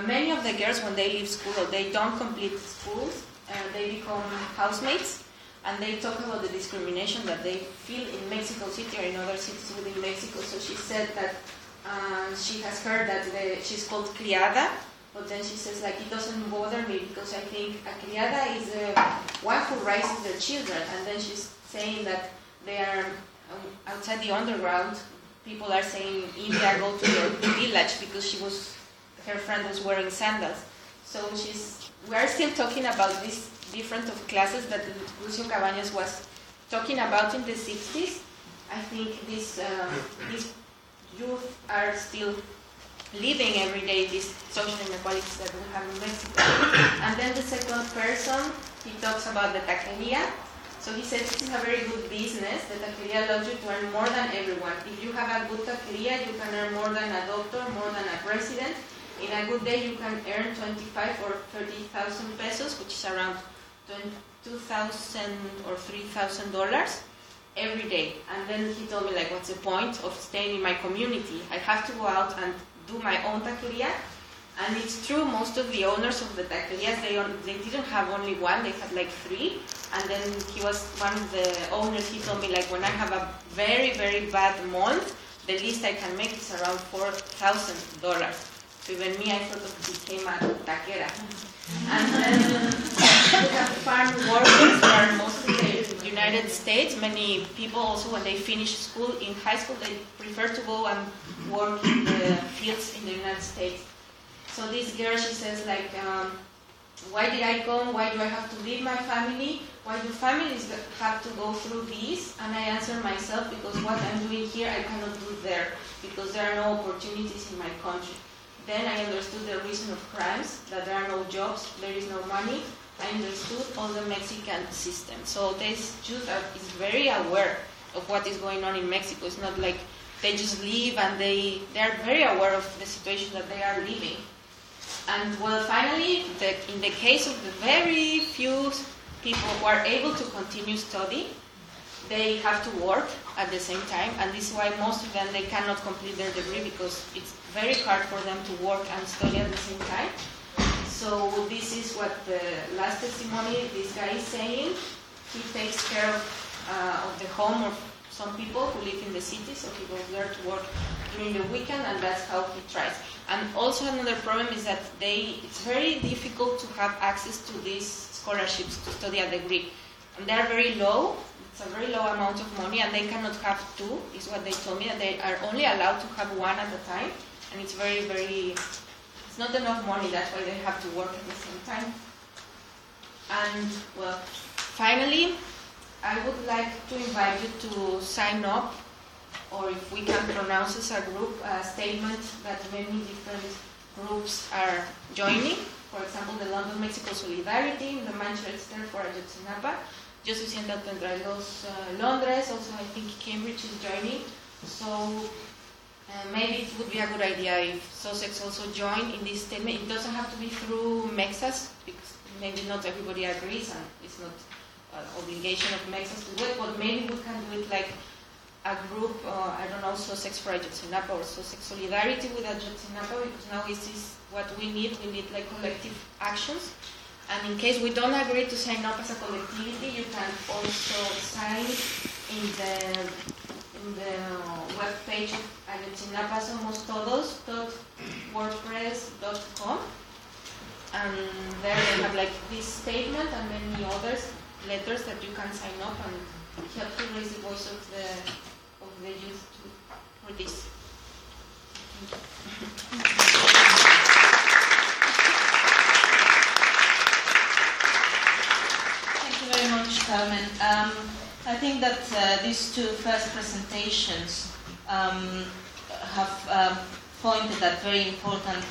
many of the girls, when they leave school or they don't complete schools, they become housemates, and they talk about the discrimination that they feel in Mexico City or in other cities within Mexico. So she said that she has heard that she's called criada, but then she says, like, it doesn't bother me because I think a criada is one who raises their children. And then she's saying that they are outside the underground. People are saying, India, go to your village, because her friend was wearing sandals. So we are still talking about this difference of classes that Lucio Cabañas was talking about in the 60s. I think these youth are still living every day these social inequalities that we have in Mexico. And then the second person, he talks about the taqueria. So he said this is a very good business. The taqueria allows you to earn more than everyone. If you have a good taqueria, you can earn more than a doctor, more than a president. In a good day, you can earn 25 or 30,000 pesos, which is around $2,000 or $3,000 every day. And then he told me, like, what's the point of staying in my community? I have to go out and do my own taqueria. And it's true, most of the owners of the taquerias, they didn't have only one, they had like 3. And then he was one of the owners, he told me, like, when I have a very, very bad month, the least I can make is around $4,000. So even me, I sort of became a taquera. And then we have farm workers who are mostly in the United States. Many people also, when they finish school, in high school, they prefer to go and work in the fields in the United States. So this girl, she says, like, why did I come? Why do I have to leave my family? Why do families have to go through this? And I answer myself, because what I'm doing here, I cannot do there, because there are no opportunities in my country. Then I understood the reason of crimes, that there are no jobs, there is no money. I understood all the Mexican system. So this youth is very aware of what is going on in Mexico. It's not like they just leave, and they are very aware of the situation that they are living. And well, finally, in the case of the very few people who are able to continue study, they have to work at the same time, and this is why most of them, they cannot complete their degree, because it's very hard for them to work and study at the same time. So this is what the last testimony this guy is saying. He takes care of the home of some people who live in the city, so he goes there to work during the weekend, and that's how he tries. And also another problem is that it's very difficult to have access to these scholarships to study a degree. And they are very low. It's a very low amount of money, and they cannot have 2, is what they told me, and they are only allowed to have 1 at a time. And it's very, very, it's not enough money, that's why they have to work at the same time. And, well, finally, I would like to invite you to sign up, or if we can pronounce as a group, a statement that many different groups are joining. For example, the London Mexico Solidarity, the Manchester for Ayotzinapa. Yo soy 132 Londres, also I think Cambridge is joining. So maybe it would be a good idea if Sussex also joined in this statement. It doesn't have to be through Mexas, because maybe not everybody agrees, and it's not obligation of Mexas to do it, but maybe we can do it like a group, I don't know, Sussex for Ayotzinapa or Sussex Solidarity with Ayotzinapa, because now this is what we need like collective actions. And in case we don't agree to sign up as a collectivity, you can also sign in the web page of Ayotzinapa Somos Todos.wordpress.com. And there they have like this statement and many others, letters that you can sign up and help to raise the voice of the youth for this. Thank you very much, Carmen. I think that these two first presentations have pointed at very important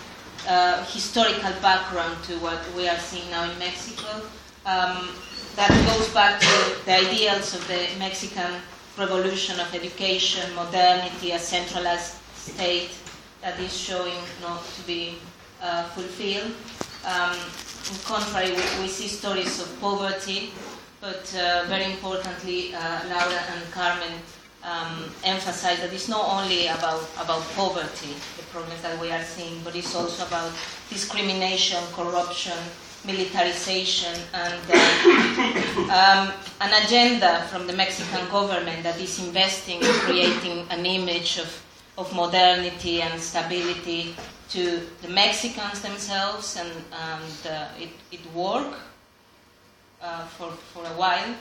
historical background to what we are seeing now in Mexico. That goes back to the ideals of the Mexican revolution of education, modernity, a centralized state that is showing not to be fulfilled. In contrary, we see stories of poverty, but very importantly, Laura and Carmen emphasize that it's not only about poverty, the problems that we are seeing, but it's also about discrimination, corruption, militarization, and an agenda from the Mexican government that is investing in creating an image of modernity and stability to the Mexicans themselves, and it worked for a while,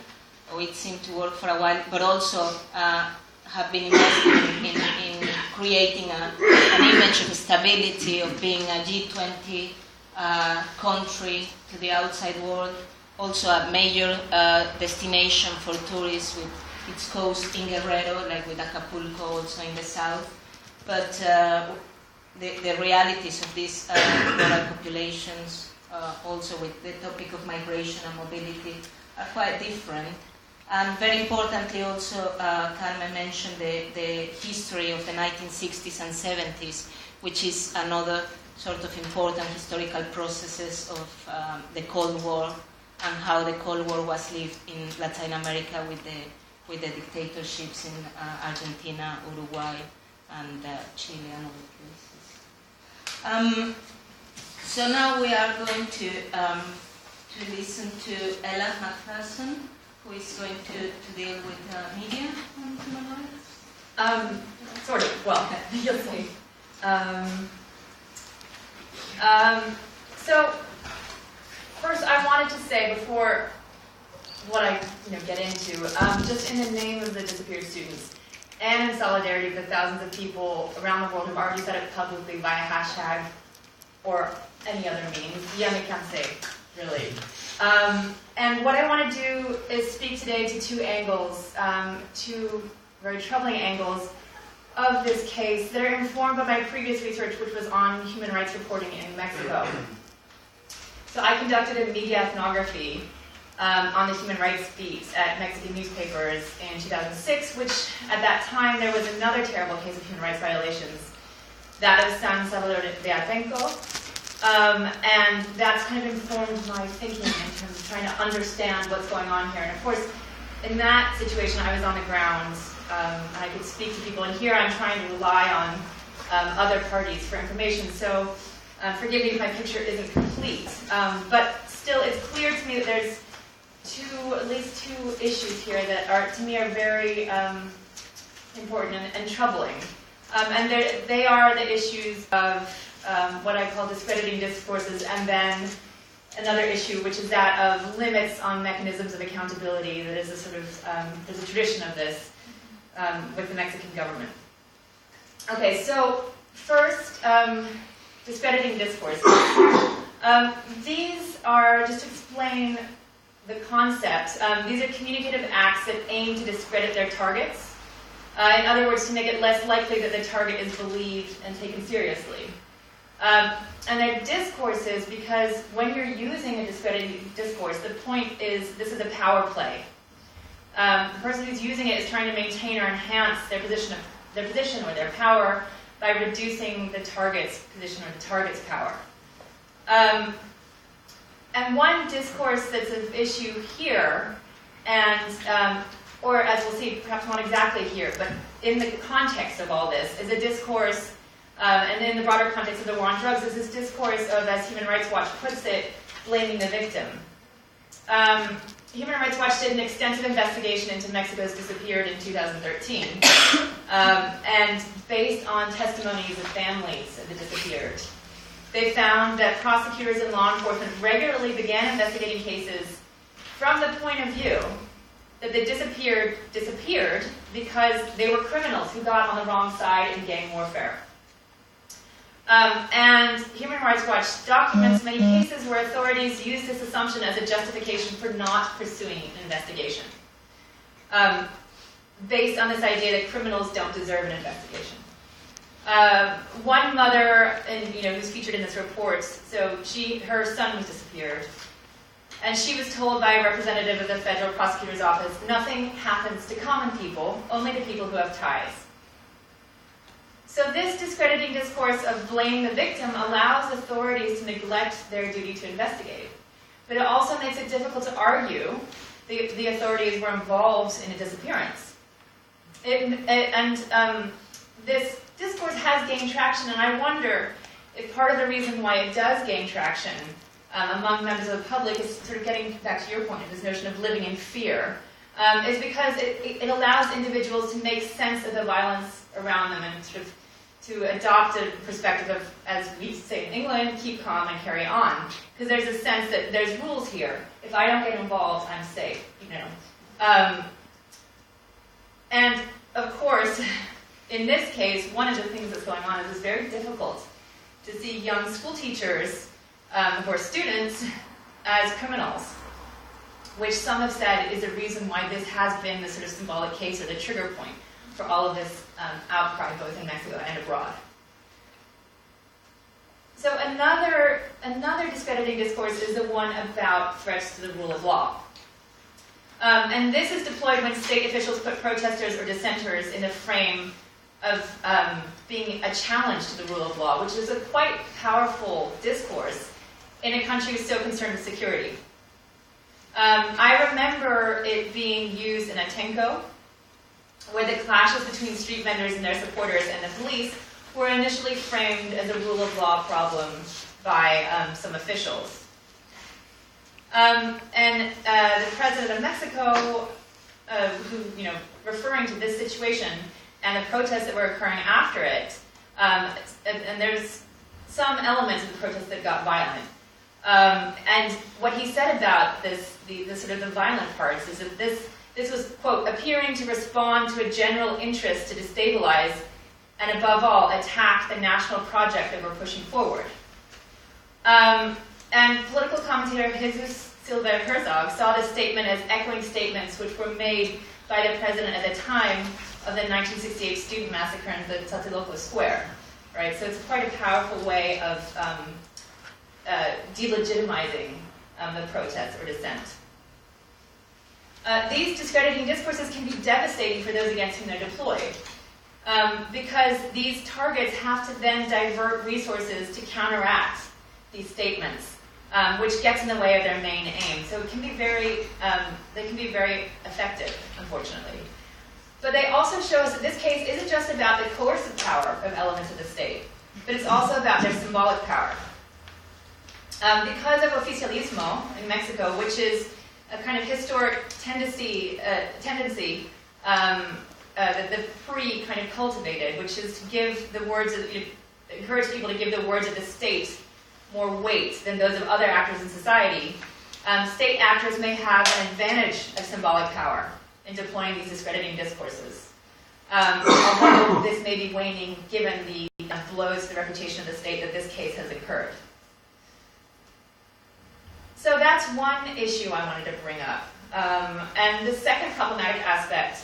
or it seemed to work for a while, but also have been investing in creating an image of stability, of being a G20 country to the outside world, also a major destination for tourists with its coast in Guerrero, like with Acapulco also in the south. But the realities of these rural populations, also with the topic of migration and mobility, are quite different. And very importantly also, Carmen mentioned the history of the 1960s and 70s, which is another sort of important historical processes of the Cold War, and how the Cold War was lived in Latin America with the dictatorships in Argentina, Uruguay, and Chile and other places. So now we are going to listen to Ella McPherson, who is going to deal with media. Sort of. Well, you'll see. So first, I wanted to say before what I get into, just in the name of the disappeared students, and in solidarity with the thousands of people around the world who've already said it publicly via hashtag or any other means, ya me cansé, really. And what I want to do is speak today to two angles, two very troubling angles of this case that are informed by my previous research, which was on human rights reporting in Mexico. So I conducted a media ethnography on the human rights beat at Mexican newspapers in 2006, which at that time there was another terrible case of human rights violations, that of San Salvador de Atenco. And that's kind of informed my thinking in terms of trying to understand what's going on here. And of course, in that situation, I was on the ground, and I could speak to people. And here I'm trying to rely on other parties for information. So forgive me if my picture isn't complete. But still, it's clear to me that there's at least two issues here that are, to me, are very important and troubling. And they are the issues of what I call discrediting discourses, and then another issue, which is that of limits on mechanisms of accountability. That is a sort of, there's a tradition of this with the Mexican government. Okay, so first, discrediting discourses. These are, just to explain the concept, these are communicative acts that aim to discredit their targets. In other words, to make it less likely that the target is believed and taken seriously. And they're discourses because when you're using a discrediting discourse, the point is this is a power play. The person who's using it is trying to maintain or enhance their position or their power by reducing the target's position or the target's power. And one discourse that's of issue here, and or as we'll see, perhaps not exactly here, but in the context of all this, is a discourse, and in the broader context of the war on drugs, is this discourse of, as Human Rights Watch puts it, blaming the victim. Human Rights Watch did an extensive investigation into Mexico's disappeared in 2013, and based on testimonies of families of the disappeared, they found that prosecutors and law enforcement regularly began investigating cases from the point of view that the disappeared because they were criminals who got on the wrong side in gang warfare. And Human Rights Watch documents many cases where authorities use this assumption as a justification for not pursuing an investigation, based on this idea that criminals don't deserve an investigation. One mother, who's featured in this report, so her son was disappeared, and she was told by a representative of the federal prosecutor's office, nothing happens to common people, only to people who have ties. So this discrediting discourse of blame the victim allows authorities to neglect their duty to investigate. But it also makes it difficult to argue the authorities were involved in a disappearance. This discourse has gained traction, and I wonder if part of the reason why it does gain traction among members of the public is sort of getting back to your point of this notion of living in fear, is because it allows individuals to make sense of the violence around them and sort of to adopt a perspective of, as we say in England, keep calm and carry on. Because there's a sense that there's rules here. If I don't get involved, I'm safe, And of course, in this case, one of the things that's going on is it's very difficult to see young school teachers who are students as criminals, which some have said is a reason why this has been the sort of symbolic case or the trigger point for all of this outcry, both in Mexico and abroad. So another discrediting discourse is the one about threats to the rule of law. And this is deployed when state officials put protesters or dissenters in a frame of being a challenge to the rule of law, which is a quite powerful discourse in a country so concerned with security. I remember it being used in Atenco, where the clashes between street vendors and their supporters and the police were initially framed as a rule of law problem by some officials. The president of Mexico, referring to this situation and the protests that were occurring after it, and there's some elements of the protests that got violent. And what he said about this, the sort of the violent parts, is that this was, quote, appearing to respond to a general interest to destabilize and, above all, attack the national project that we're pushing forward. And political commentator Jesus Silva Herzog saw this statement as echoing statements which were made by the president at the time of the 1968 student massacre in the Tlatelolco Square. Right? So it's quite a powerful way of delegitimizing the protest or dissent. These discrediting discourses can be devastating for those against whom they're deployed, because these targets have to then divert resources to counteract these statements, which gets in the way of their main aim. So it can be they can be very effective, unfortunately. But they also show us that this case isn't just about the coercive power of elements of the state, but it's also about their symbolic power. Because of oficialismo in Mexico, which is a kind of historic tendency that the PRI kind of cultivated, which is to give the words encourage people to give the words of the state more weight than those of other actors in society. State actors may have an advantage of symbolic power in deploying these discrediting discourses, although this may be waning given the blows to the reputation of the state that this case has incurred. So that's one issue I wanted to bring up. And the second problematic aspect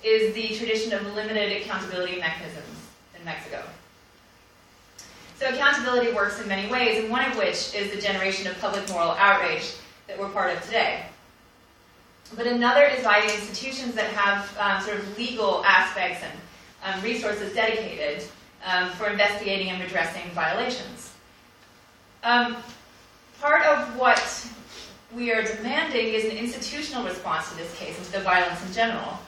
is the tradition of limited accountability mechanisms in Mexico. So accountability works in many ways, and one of which is the generation of public moral outrage that we're part of today. But another is by the institutions that have sort of legal aspects and resources dedicated for investigating and redressing violations. Part of what we are demanding is an institutional response to this case and to the violence in general.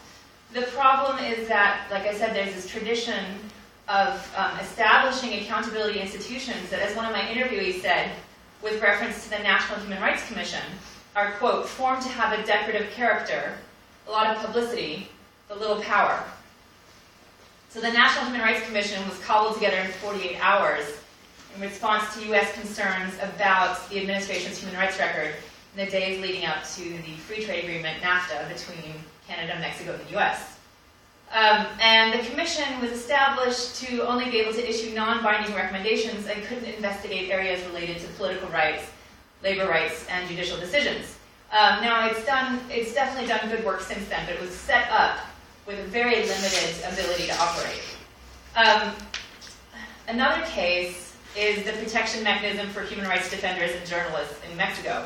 The problem is that, like I said, there's this tradition of establishing accountability institutions that, as one of my interviewees said, with reference to the National Human Rights Commission, are, quote, formed to have a decorative character, a lot of publicity, but little power. So the National Human Rights Commission was cobbled together in 48 hours in response to U.S. concerns about the administration's human rights record in the days leading up to the free trade agreement, NAFTA, between Canada, Mexico, and the U.S. And the commission was established to only be able to issue non-binding recommendations and couldn't investigate areas related to political rights, labor rights, and judicial decisions. Now, it's definitely done good work since then, but it was set up with a very limited ability to operate. Another case is the protection mechanism for human rights defenders and journalists in Mexico.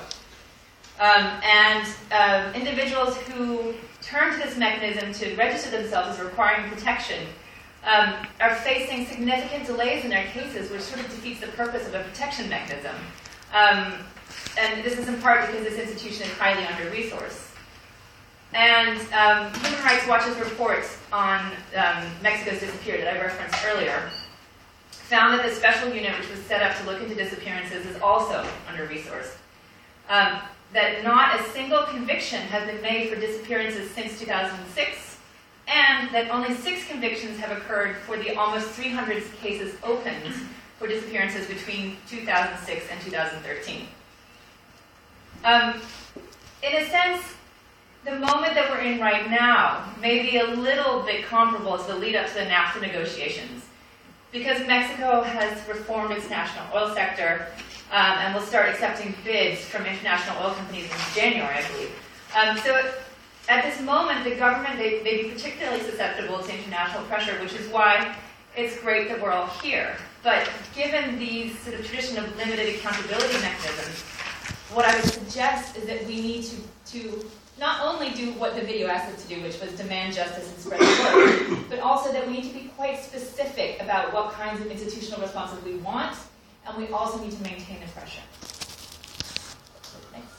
Individuals who turn to this mechanism to register themselves as requiring protection are facing significant delays in their cases, which sort of defeats the purpose of a protection mechanism. And this is in part because this institution is highly under-resourced. And Human Rights Watch's report on Mexico's disappear that I referenced earlier found that the special unit, which was set up to look into disappearances, is also under-resourced. That not a single conviction has been made for disappearances since 2006, and that only 6 convictions have occurred for the almost 300 cases opened for disappearances between 2006 and 2013. In a sense, the moment that we're in right now may be a little bit comparable to the lead-up to the NAFTA negotiations, because Mexico has reformed its national oil sector and will start accepting bids from international oil companies in January, I believe. So at this moment, the government may be particularly susceptible to international pressure, which is why it's great that we're all here. But given these sort of tradition of limited accountability mechanisms, what I would suggest is that we need to not only do what the video asked us to do, which was demand justice and spread the word, but also that we need to be quite specific about what kinds of institutional responses we want, and we also need to maintain the pressure. Thanks.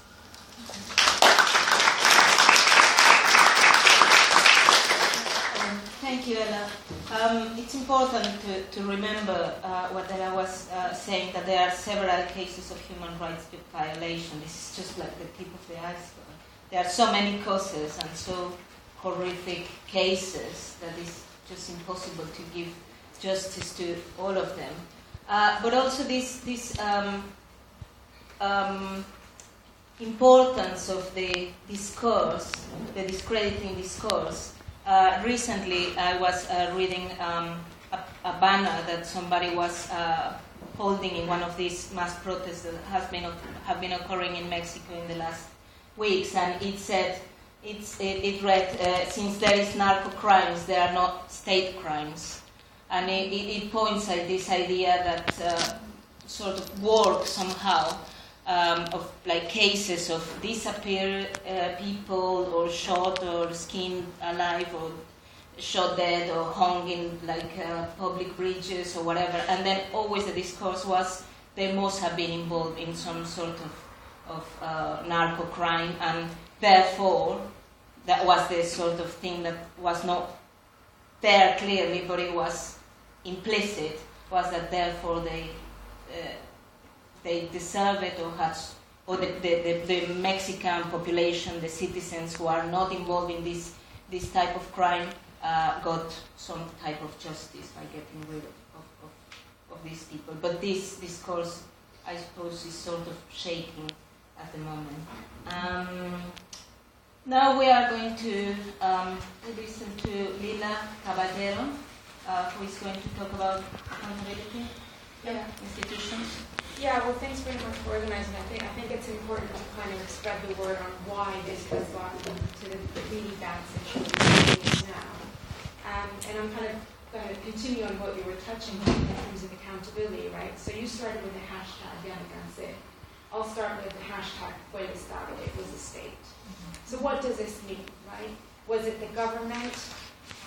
Thank you, Ella. It's important to remember what Ella was saying, that there are several cases of human rights violation. This is just like the tip of the iceberg. There are so many causes and so horrific cases that it's just impossible to give justice to all of them. But also this importance of the discourse, the discrediting discourse. Recently, I was reading a banner that somebody was holding in one of these mass protests that have been occurring in Mexico in the last weeks, and it said, it read, since there is narco crimes, there are not state crimes. And it points at this idea that sort of works somehow of like cases of disappeared people, or shot or skinned alive, or shot dead, or hung in like public bridges or whatever. And then always the discourse was they must have been involved in some sort of narco crime, and therefore that was the sort of thing that was not there clearly, but it was implicit, was that therefore they deserve it, or the Mexican population, the citizens who are not involved in this type of crime, got some type of justice by getting rid of these people. But this discourse, I suppose, is sort of shaking at the moment. Now we are going to listen to Lila Caballero, who is going to talk about accountability institutions. Yeah, well, thanks very much for organizing. I think it's important to kind of spread the word on why this has gotten to the really bad situation it is now. And I'm kind of going to continue on what you were touching on in terms of accountability, right? So you started with the hashtag #YaNaCansé. I'll start with the hashtag Fue el Estado. It was a state. So what does this mean, right? Was it the government?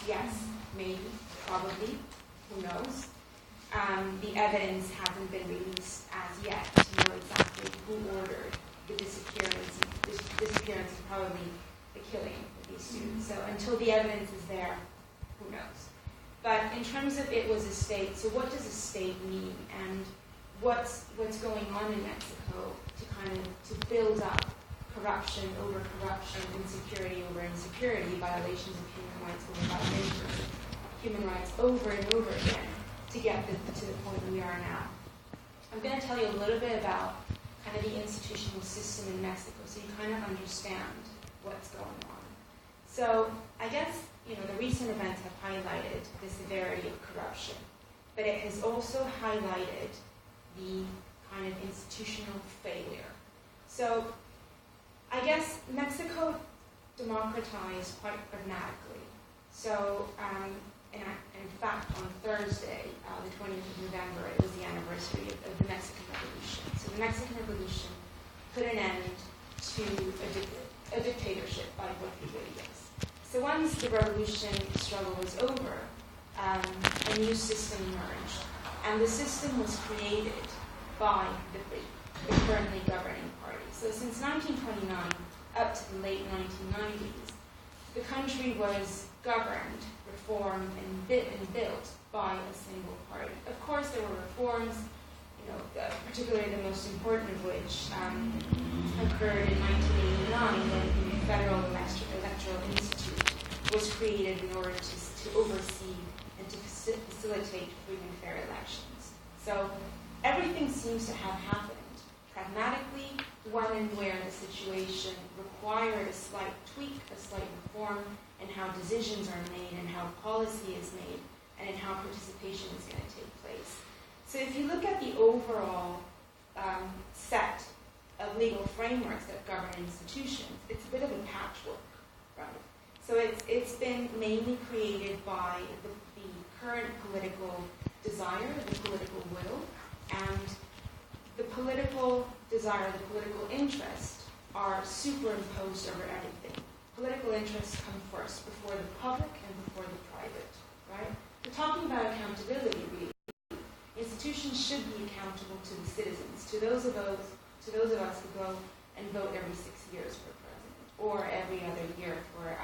Yes, maybe, probably. Who knows? The evidence hasn't been released as yet to know exactly who ordered the disappearance and probably the killing of these students. So until the evidence is there, who knows? But in terms of it was a state, so what does a state mean? And what's going on in Mexico to build up corruption over corruption, insecurity over insecurity, violations of human rights over violations of human rights over and over again to get to the point we are now. I'm going to tell you a little bit about kind of the institutional system in Mexico so you kind of understand what's going on. So I guess, the recent events have highlighted the severity of corruption, but it has also highlighted the kind of institutional failure. So I guess Mexico democratized quite pragmatically. So in fact, on Thursday, the 20th of November, it was the anniversary of the Mexican Revolution. So the Mexican Revolution put an end to a dictatorship by Portuguese. So once the revolution struggle was over, a new system emerged. And the system was created by the currently governing party. So since 1929, up to the late 1990s, the country was governed, reformed, and built by a single party. Of course, there were reforms, particularly the most important of which occurred in 1989 when the Federal Electoral Institute was created in order to oversee and to facilitate free and fair elections. So everything seems to have happened pragmatically when and where the situation required a slight tweak, a slight reform in how decisions are made and how policy is made and in how participation is going to take place. So if you look at the overall set of legal frameworks that govern institutions, it's a bit of a patchwork, right? So it's been mainly created by the current political desire, the political will, and the political desire, the political interest are superimposed over everything. Political interests come first before the public and before the private, right? We're talking about accountability, really. Institutions should be accountable to the citizens, to those of us who go and vote every 6 years for president, or every other year for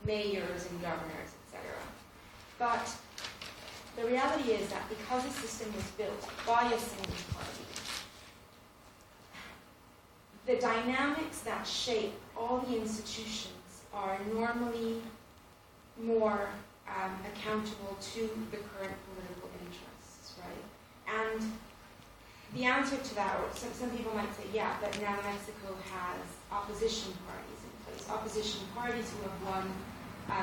mayors and governors, etc. But the reality is that because the system was built by a single party, the dynamics that shape all the institutions are normally more accountable to the current political interests, right? And the answer to that, or some people might say, yeah, but now Mexico has opposition parties in place, opposition parties who have won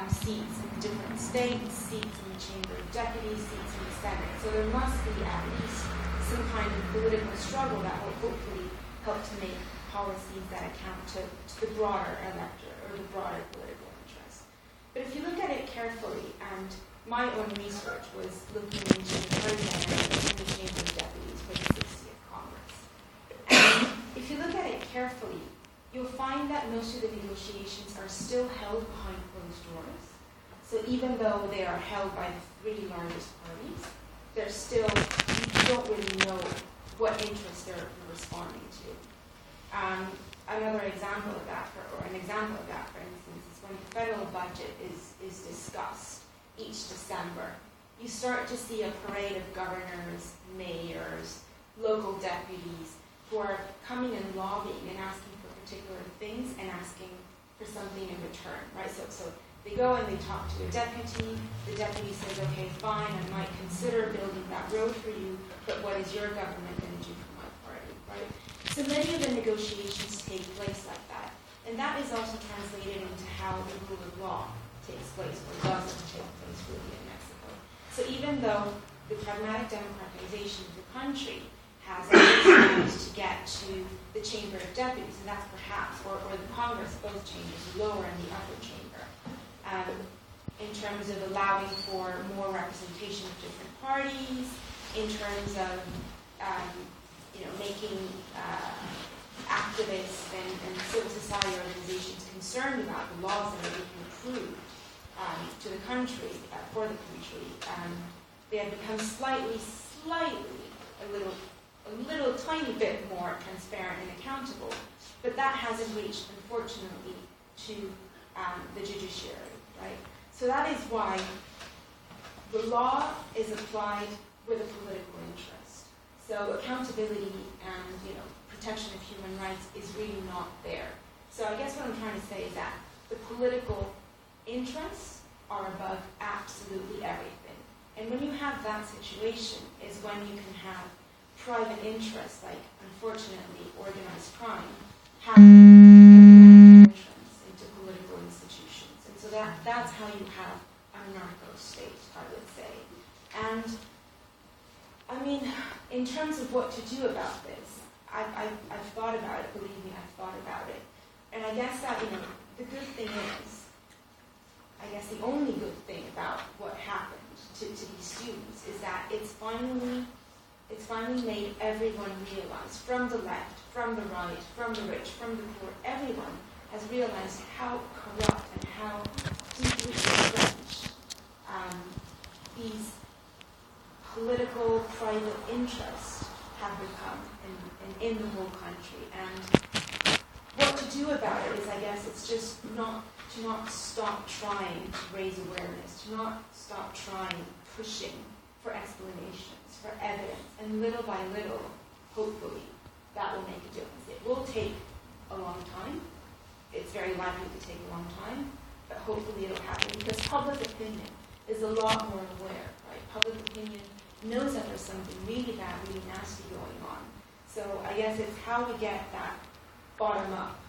seats in different states, seats in the Chamber of Deputies, seats in the Senate. So there must be at least some kind of political struggle that will hopefully help to make policies that account to the broader electorate or the broader political interest. But if you look at it carefully, and my own research was looking into the party dynamics in the Chamber of Deputies for the 60th Congress. And if you look at it carefully, you'll find that most of the negotiations are still held behind closed doors. So even though they are held by the three largest parties, they're still, you don't really know what interests they're responding to. Another example of that, for instance, is when the federal budget is discussed each December. You start to see a parade of governors, mayors, local deputies who are coming and lobbying and asking for particular things and asking for something in return, right? So they go and they talk to a deputy. The deputy says, okay, fine, I might consider building that road for you, but what is your government going to do for my party, right? So many of the negotiations take place like that. And that is also translated into how the rule of law takes place, or doesn't take place really in Mexico. So even though the pragmatic democratization of the country has managed to get to the Chamber of Deputies, and that's perhaps, or the Congress, both chambers, lower in the upper chamber, in terms of allowing for more representation of different parties, in terms of making activists and civil society organizations concerned about the laws that are being approved to the country, for the country. They have become slightly, a little tiny bit more transparent and accountable. but that hasn't reached, unfortunately, to the judiciary, right? So that is why the law is applied with a political interest. So accountability and, protection of human rights is really not there. So I guess what I'm trying to say is that the political interests are above absolutely everything. And when you have that situation is when you can have private interests, like, unfortunately, organized crime, have entrance into political institutions. And so that's how you have a narco-state, I would say. And, I mean, in terms of what to do about this, I've thought about it, believe me, I've thought about it. And I guess that, the good thing is, I guess the only good thing about what happened to these students is that it's finally made everyone realize, from the left, from the right, from the rich, from the poor, everyone has realized how corrupt and how deeply entrenched these political private interests have become in the whole country. And what to do about it is, I guess, it's just to not stop trying to raise awareness, to not stop trying, pushing for explanations, for evidence, and little by little, hopefully, that will make a difference. It will take a long time. It's very likely to take a long time, but hopefully it'll happen, because public opinion is a lot more aware, right? Public opinion knows that there's something really bad, really nasty going on. So I guess it's how we get that bottom-up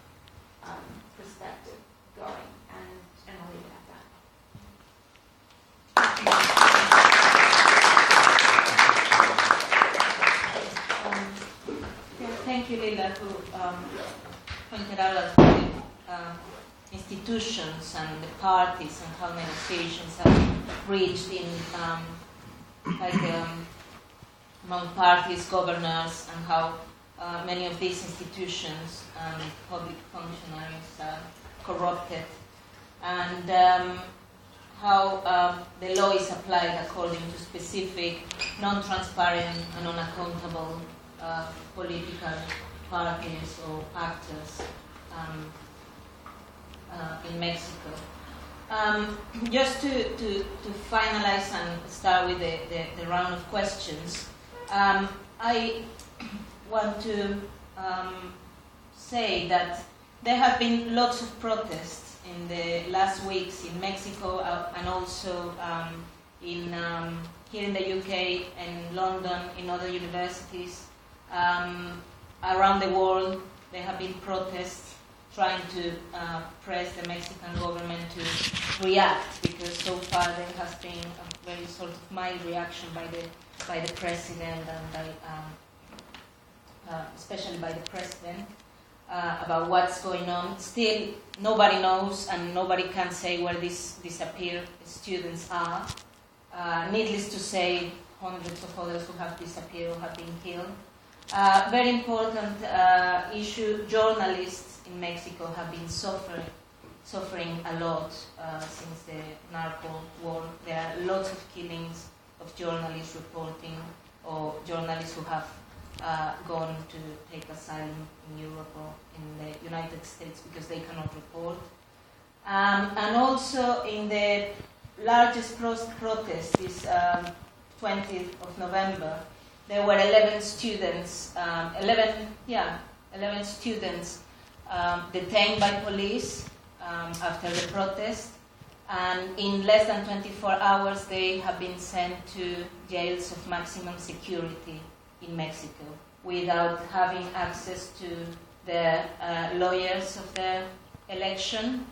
perspective going, and I'll leave it at that. Thank you, Lila, who pointed out that institutions and the parties and how negotiations have reached in among parties, governors, and how many of these institutions and public functionaries are corrupted, and how the law is applied according to specific, non-transparent and unaccountable political parties or actors in Mexico. Just to finalize and start with the round of questions, I want to say that there have been lots of protests in the last weeks in Mexico and also here in the UK and London, in other universities. Around the world, there have been protests trying to press the Mexican government to react, because so far there has been a very sort of mild reaction by the president and especially by the president about what's going on. Still, nobody knows and nobody can say where these disappeared students are. Needless to say, hundreds of others who have disappeared or have been killed. Very important issue, journalists in Mexico have been suffering a lot since the narco war. There are lots of killings of journalists reporting, or journalists who have gone to take asylum in Europe or in the United States because they cannot report. And also in the largest protest, this 20th of November, there were 11 students, 11 students detained by police after the protest, and in less than 24 hours they have been sent to jails of maximum security in Mexico without having access to the lawyers of the election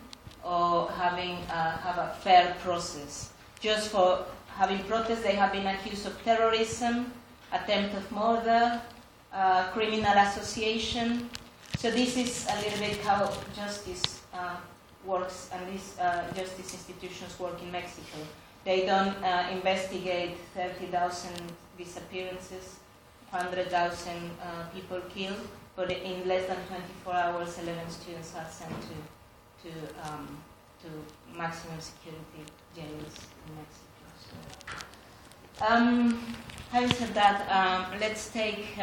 or having have a fair process. Just for having protest, they have been accused of terrorism, attempt of murder, criminal association. So this is a little bit how justice works, and these justice institutions work in Mexico. They don't investigate 30,000 disappearances, 100,000 people killed, but in less than 24 hours, 11 students are sent to maximum security jails in Mexico. So, having said that, let's take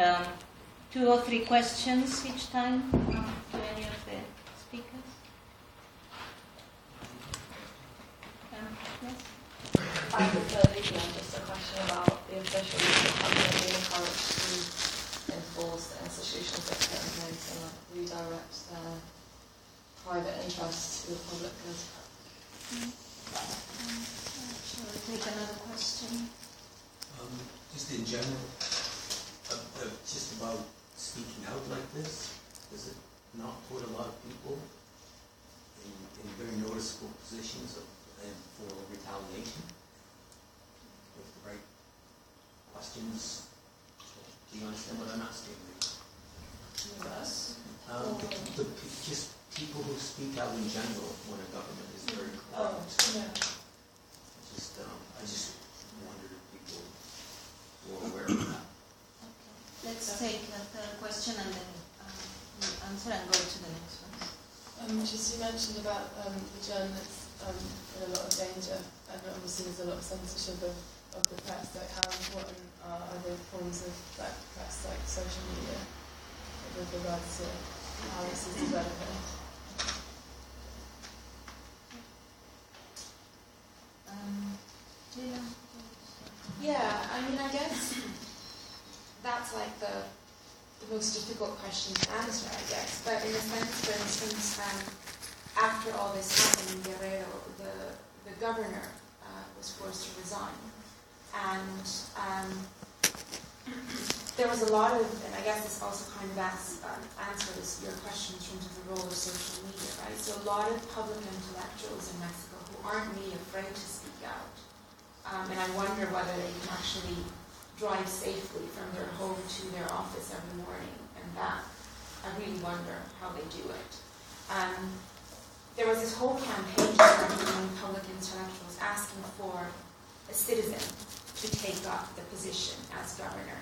2 or 3 questions each time. speakers? Yes? I have just a question about the officials have been encouraged to enforce the institutions that are in place and redirect their private interests to the public good. Shall we take another question? Just in general, just about speaking out like this, does it not put a lot of people in very noticeable positions for retaliation with the right questions? Do you understand what I'm asking? Yes. Just people who speak out in general when a government is very corrupt. Oh, yeah. I just wondered if people were aware of that. Okay. Let's take a third question and then you answer and go to the next one. Just you mentioned about the journalists in a lot of danger, and obviously there's a lot of censorship of the press. Like, how important are other forms of like press, like social media, with regards to how this is developing? Yeah, I mean, I guess that's like the most difficult question to answer, I guess. But in a sense, for instance, after all this happened in Guerrero, the governor was forced to resign. And there was a lot of, and I guess this also kind of answers your question in terms of the role of social media, right? So a lot of public intellectuals in Mexico who aren't really afraid to speak out. And I wonder whether they can actually drive safely from their home to their office every morning and back. I really wonder how they do it. There was this whole campaign among public intellectuals asking for a citizen to take up the position as governor.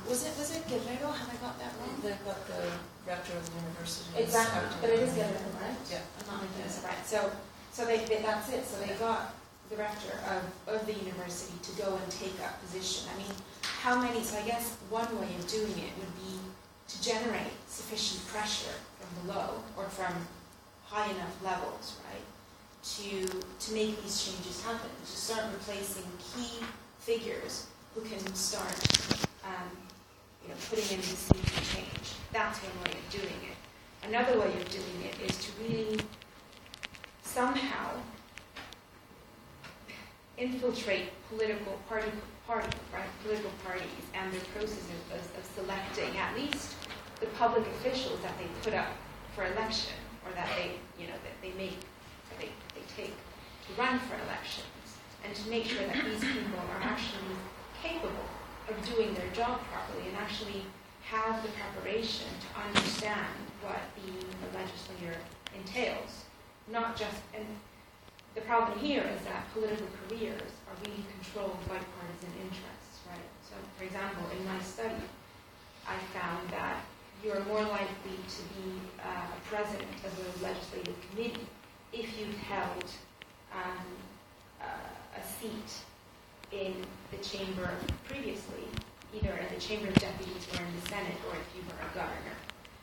Was it Guerrero? Have I got that wrong? They've got the rector of the university. Exactly, but it is Guerrero, right? Yeah. I'm not making this right. So that's it. So they got the rector of the university to go and take up position. I mean, how many? So I guess one way of doing it would be to generate sufficient pressure from below or from high enough levels, right, to make these changes happen, to start replacing key figures who can start putting in this change. That's one way of doing it. Another way of doing it is to really somehow infiltrate political parties and their process of selecting at least the public officials that they put up for election, or that they take to run for elections, and to make sure that these people are actually capable of doing their job properly and actually have the preparation to understand what being a legislator entails. Not just, and the problem here is that political careers are really controlled by partisan interests, right? So, for example, in my study, I found that you're more likely to be a president of a legislative committee if you've held a seat in the chamber previously, either in the Chamber of Deputies or in the Senate, or if you were a governor.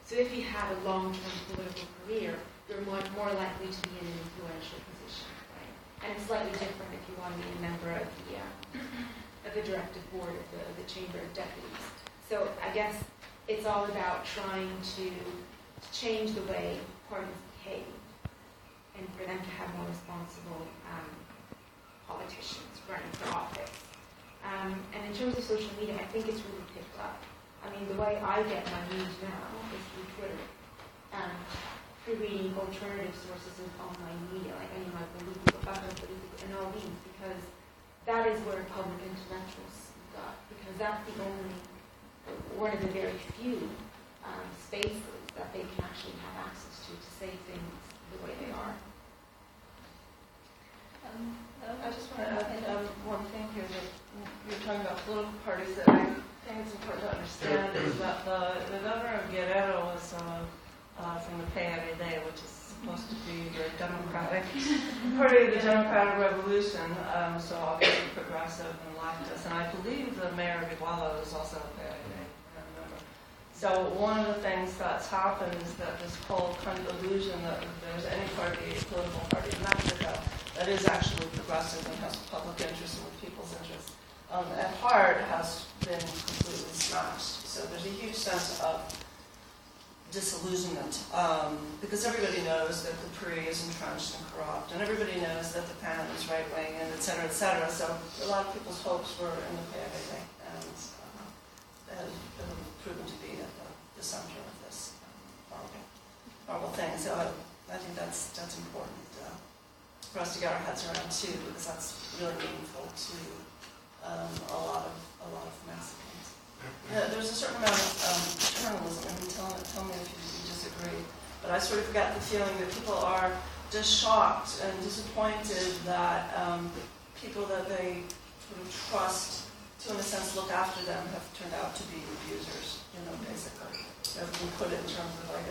So if you had a long-term political career, you're more likely to be in an influential position, right? And it's slightly different if you want to be a member of the directive board of the Chamber of Deputies. So I guess it's all about trying to change the way parties behave, and for them to have more responsible politicians running for office. And in terms of social media, I think it's really picked up. I mean, the way I get my news now is through Twitter, through reading alternative sources of online media, like and all these, because that is where public intellectuals got, because that's one of the very few spaces that they can actually have access to say things the way they are. I just want to add one thing here that you're talking about political parties that I think it's important to understand is that the governor of Guerrero was from the PRD, which is supposed to be the Democratic Party of the Democratic Revolution, so obviously progressive and leftist. And I believe the mayor of Iguala is also a PRD, I remember. So one of the things that's happened is that this whole kind of illusion that if there's any party, political party in Mexico, that is actually progressive and has public interest and with people's interests, at heart has been completely smashed. So there's a huge sense of disillusionment, because everybody knows that the PRI is entrenched and corrupt, and everybody knows that the PAN is right-wing, and et cetera, et cetera. So a lot of people's hopes were in the PRI, and that has been proven to be at the center of this horrible thing. So I think that's important for us to get our heads around too, because that's really meaningful to a lot of Mexicans. There's a certain amount of journalism, and tell me if you disagree, but I sort of got the feeling that people are just shocked and disappointed that people that they sort of trust to, in a sense, look after them have turned out to be abusers, basically. Rather than put it in terms of like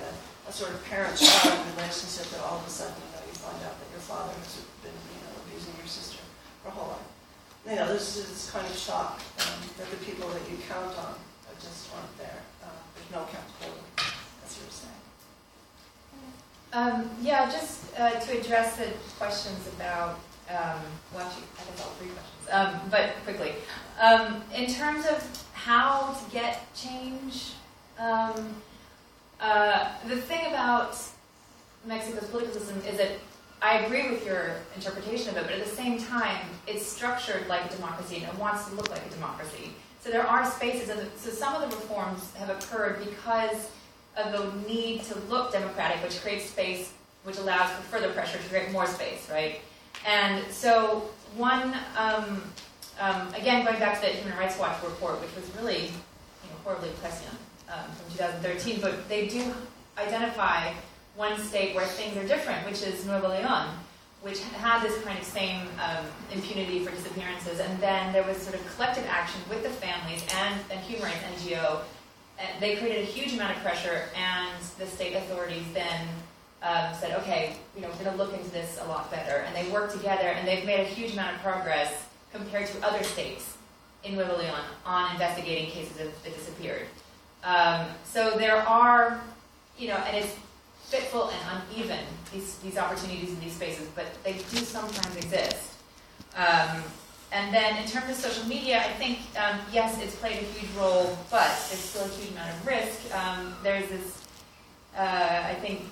a sort of parent-child relationship that all of a sudden, you find out that your father has been, abusing your sister for her whole life. There's this kind of shock that the people that you count on just aren't there. There's no accountability, as you were saying. Just to address the questions about, well, actually, I guess all three questions, but quickly. In terms of how to get change, the thing about Mexico's political system is that I agree with your interpretation of it, but at the same time, it's structured like a democracy and it wants to look like a democracy. So there are spaces, so some of the reforms have occurred because of the need to look democratic, which creates space, which allows for further pressure to create more space, right? And so one, again, going back to the Human Rights Watch report, which was really horribly prescient from 2013, but they do identify one state where things are different, which is Nuevo León, which had this kind of same impunity for disappearances, and then there was sort of collective action with the families and a human rights NGO. They created a huge amount of pressure, and the state authorities then said, okay, we're going to look into this a lot better, and they worked together, and they've made a huge amount of progress compared to other states in Nuevo León on investigating cases that disappeared. So there are, and it's fitful and uneven, these opportunities in these spaces, but they do sometimes exist. And then in terms of social media, I think, yes, it's played a huge role, but there's still a huge amount of risk. There's this, I think,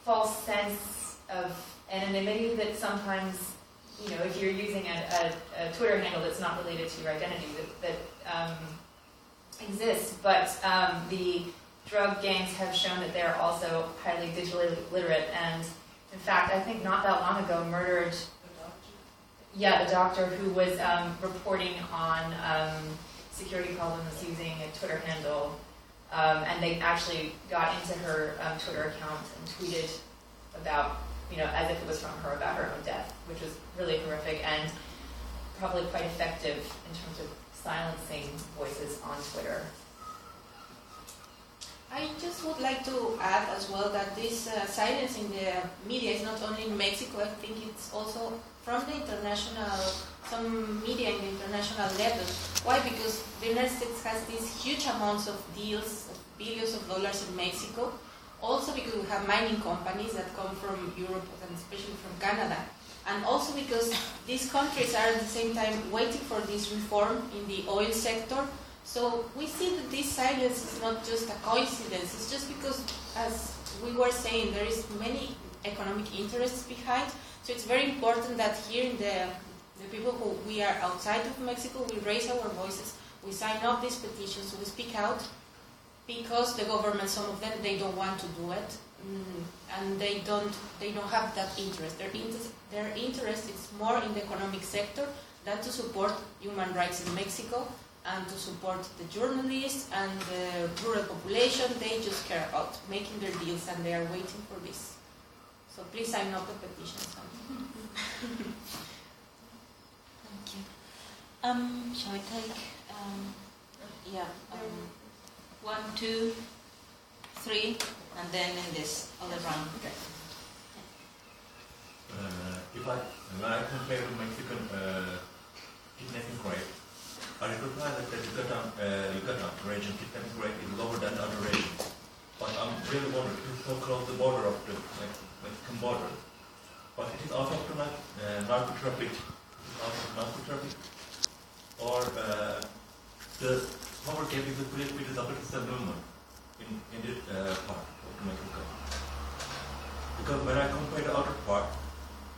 false sense of anonymity that sometimes, if you're using a Twitter handle that's not related to your identity, that exists. But the drug gangs have shown that they're also highly digitally literate, and in fact, I think not that long ago murdered the doctor who was reporting on security problems using a Twitter handle, and they actually got into her Twitter account and tweeted about, as if it was from her, about her own death, which was really horrific and probably quite effective in terms of silencing voices on Twitter. I just would like to add as well that this silence in the media is not only in Mexico. I think it's also from the international, some media in the international level. Why? Because the United States has these huge amounts of deals, of billions of dollars in Mexico. Also because we have mining companies that come from Europe and especially from Canada. And also because these countries are at the same time waiting for this reform in the oil sector. So we see that this silence is not just a coincidence. It's just because, as we were saying, there is many economic interests behind. So it's very important that here in the people who we are outside of Mexico, we raise our voices, we sign up these petitions, we speak out, because the government, some of them, they don't want to do it, and they don't have that interest. Their interest is more in the economic sector than to support human rights in Mexico and to support the journalists and the rural population. They just care about making their deals, and they are waiting for this. So please sign up the petition. Thank you. Shall I take? 1, 2, 3, and then in this other round. Okay. If I compare with Mexican kidnapping rate, I recognize that the Yucatan region kidnapping rate is lower than other regions. But I'm really wondering, it is so close to the border of the Mexican border. But it is out of the narco-traffic, or the power gap is created with the political movement in this part of Mexico. Because when I compare the other part,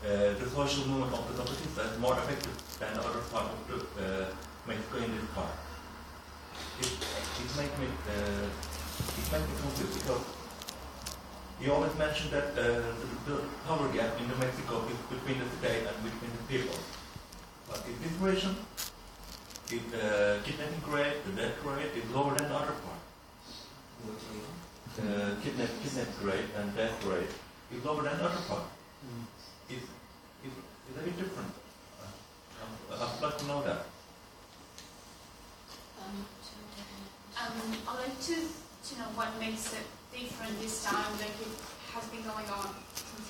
the social movement of the Zapatista is more effective than the other part of the Mexico in this part. It makes me confused because you always mention that the power gap in the Mexico is between the state and between the people. But in this region, kidnapping rate, the death rate is lower than the other part. Kidnapping rate and death rate is lower than the other part. It's very different. I'd like to know that. I'd like to know what makes it different this time. Like it has been going on since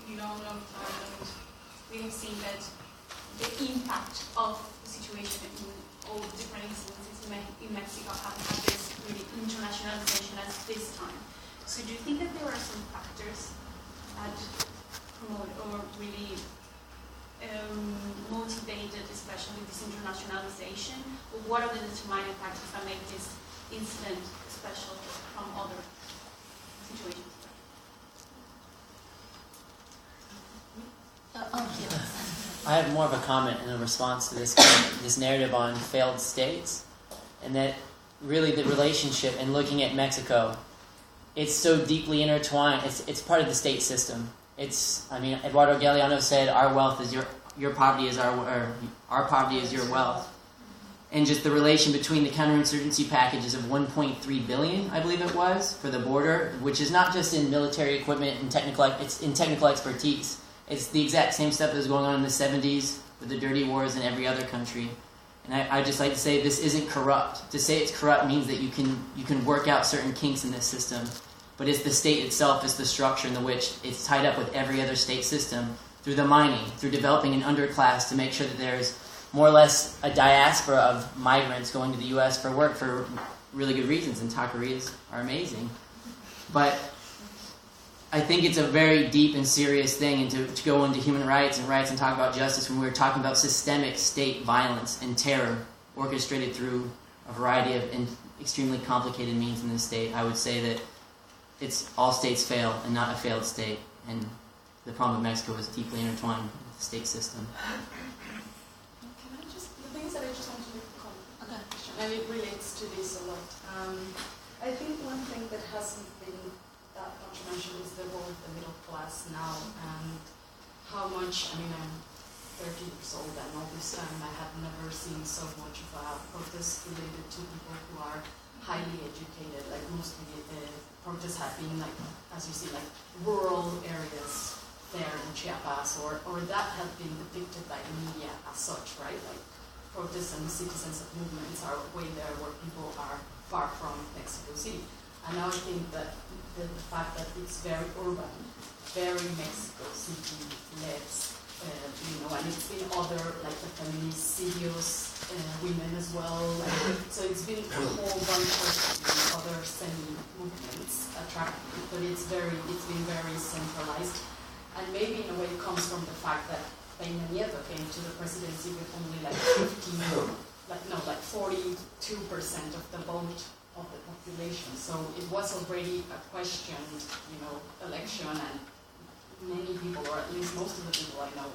a long time, and we have seen that the impact of the situation in all the different instances in Mexico have had this really internationalization as this time. So do you think that there are some factors that promote or really motivated, especially this internationalization? Or what are the determining factors that make this incident special from other situations? I have more of a comment in a response to this narrative on failed states, and that really the relationship and looking at Mexico, it's so deeply intertwined. It's part of the state system. Eduardo Galeano said, "Our wealth is your poverty is our poverty is your wealth," and just the relation between the counterinsurgency packages of 1.3 billion, I believe it was, for the border, which is not just in military equipment and it's in technical expertise. It's the exact same stuff that was going on in the 70s with the dirty wars in every other country. And I just like to say this isn't corrupt. To say it's corrupt means that you can work out certain kinks in this system. But it's the state itself, it's the structure in which it's tied up with every other state system through the mining, through developing an underclass to make sure that there's more or less a diaspora of migrants going to the U.S. for work for really good reasons, and taquerias are amazing. But I think it's a very deep and serious thing, and to go into human rights and talk about justice when we're talking about systemic state violence and terror orchestrated through a variety of extremely complicated means in this state, I would say that it's all states fail and not a failed state, and the problem with Mexico is deeply intertwined with the state system. The things that I just wanted to comment, and it relates to this a lot. I think one thing that hasn't been that much mentioned is the role of the middle class now, and how much, I'm 30 years old, and all this time I have never seen so much of a protest related to people who are highly educated. Like mostly the protests have been as you see, rural areas there in Chiapas, or that have been depicted by the media as such, right? Like protests and citizens of movements are way there where people are far from Mexico City. And now I think that the fact that it's very urban, very Mexico City-led, and it's been other, like the feminicidios, women as well. So it's been a whole bunch of other semi-movements attractive, but it's been very centralized. And maybe in a way it comes from the fact that Peña Nieto came to the presidency with only 42% of the vote of the population. So it was already a questioned, election, and many people, or at least most of the people I know,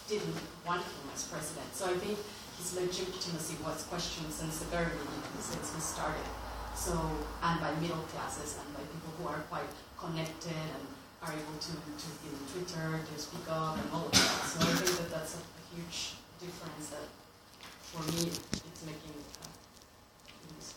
didn't want him as president. So I think his legitimacy was questioned since the very beginning, since he started. So, and by middle classes and by people who are quite connected and are able to be on Twitter, to speak up and all of that. So I think that that's a huge difference that, for me, it's making this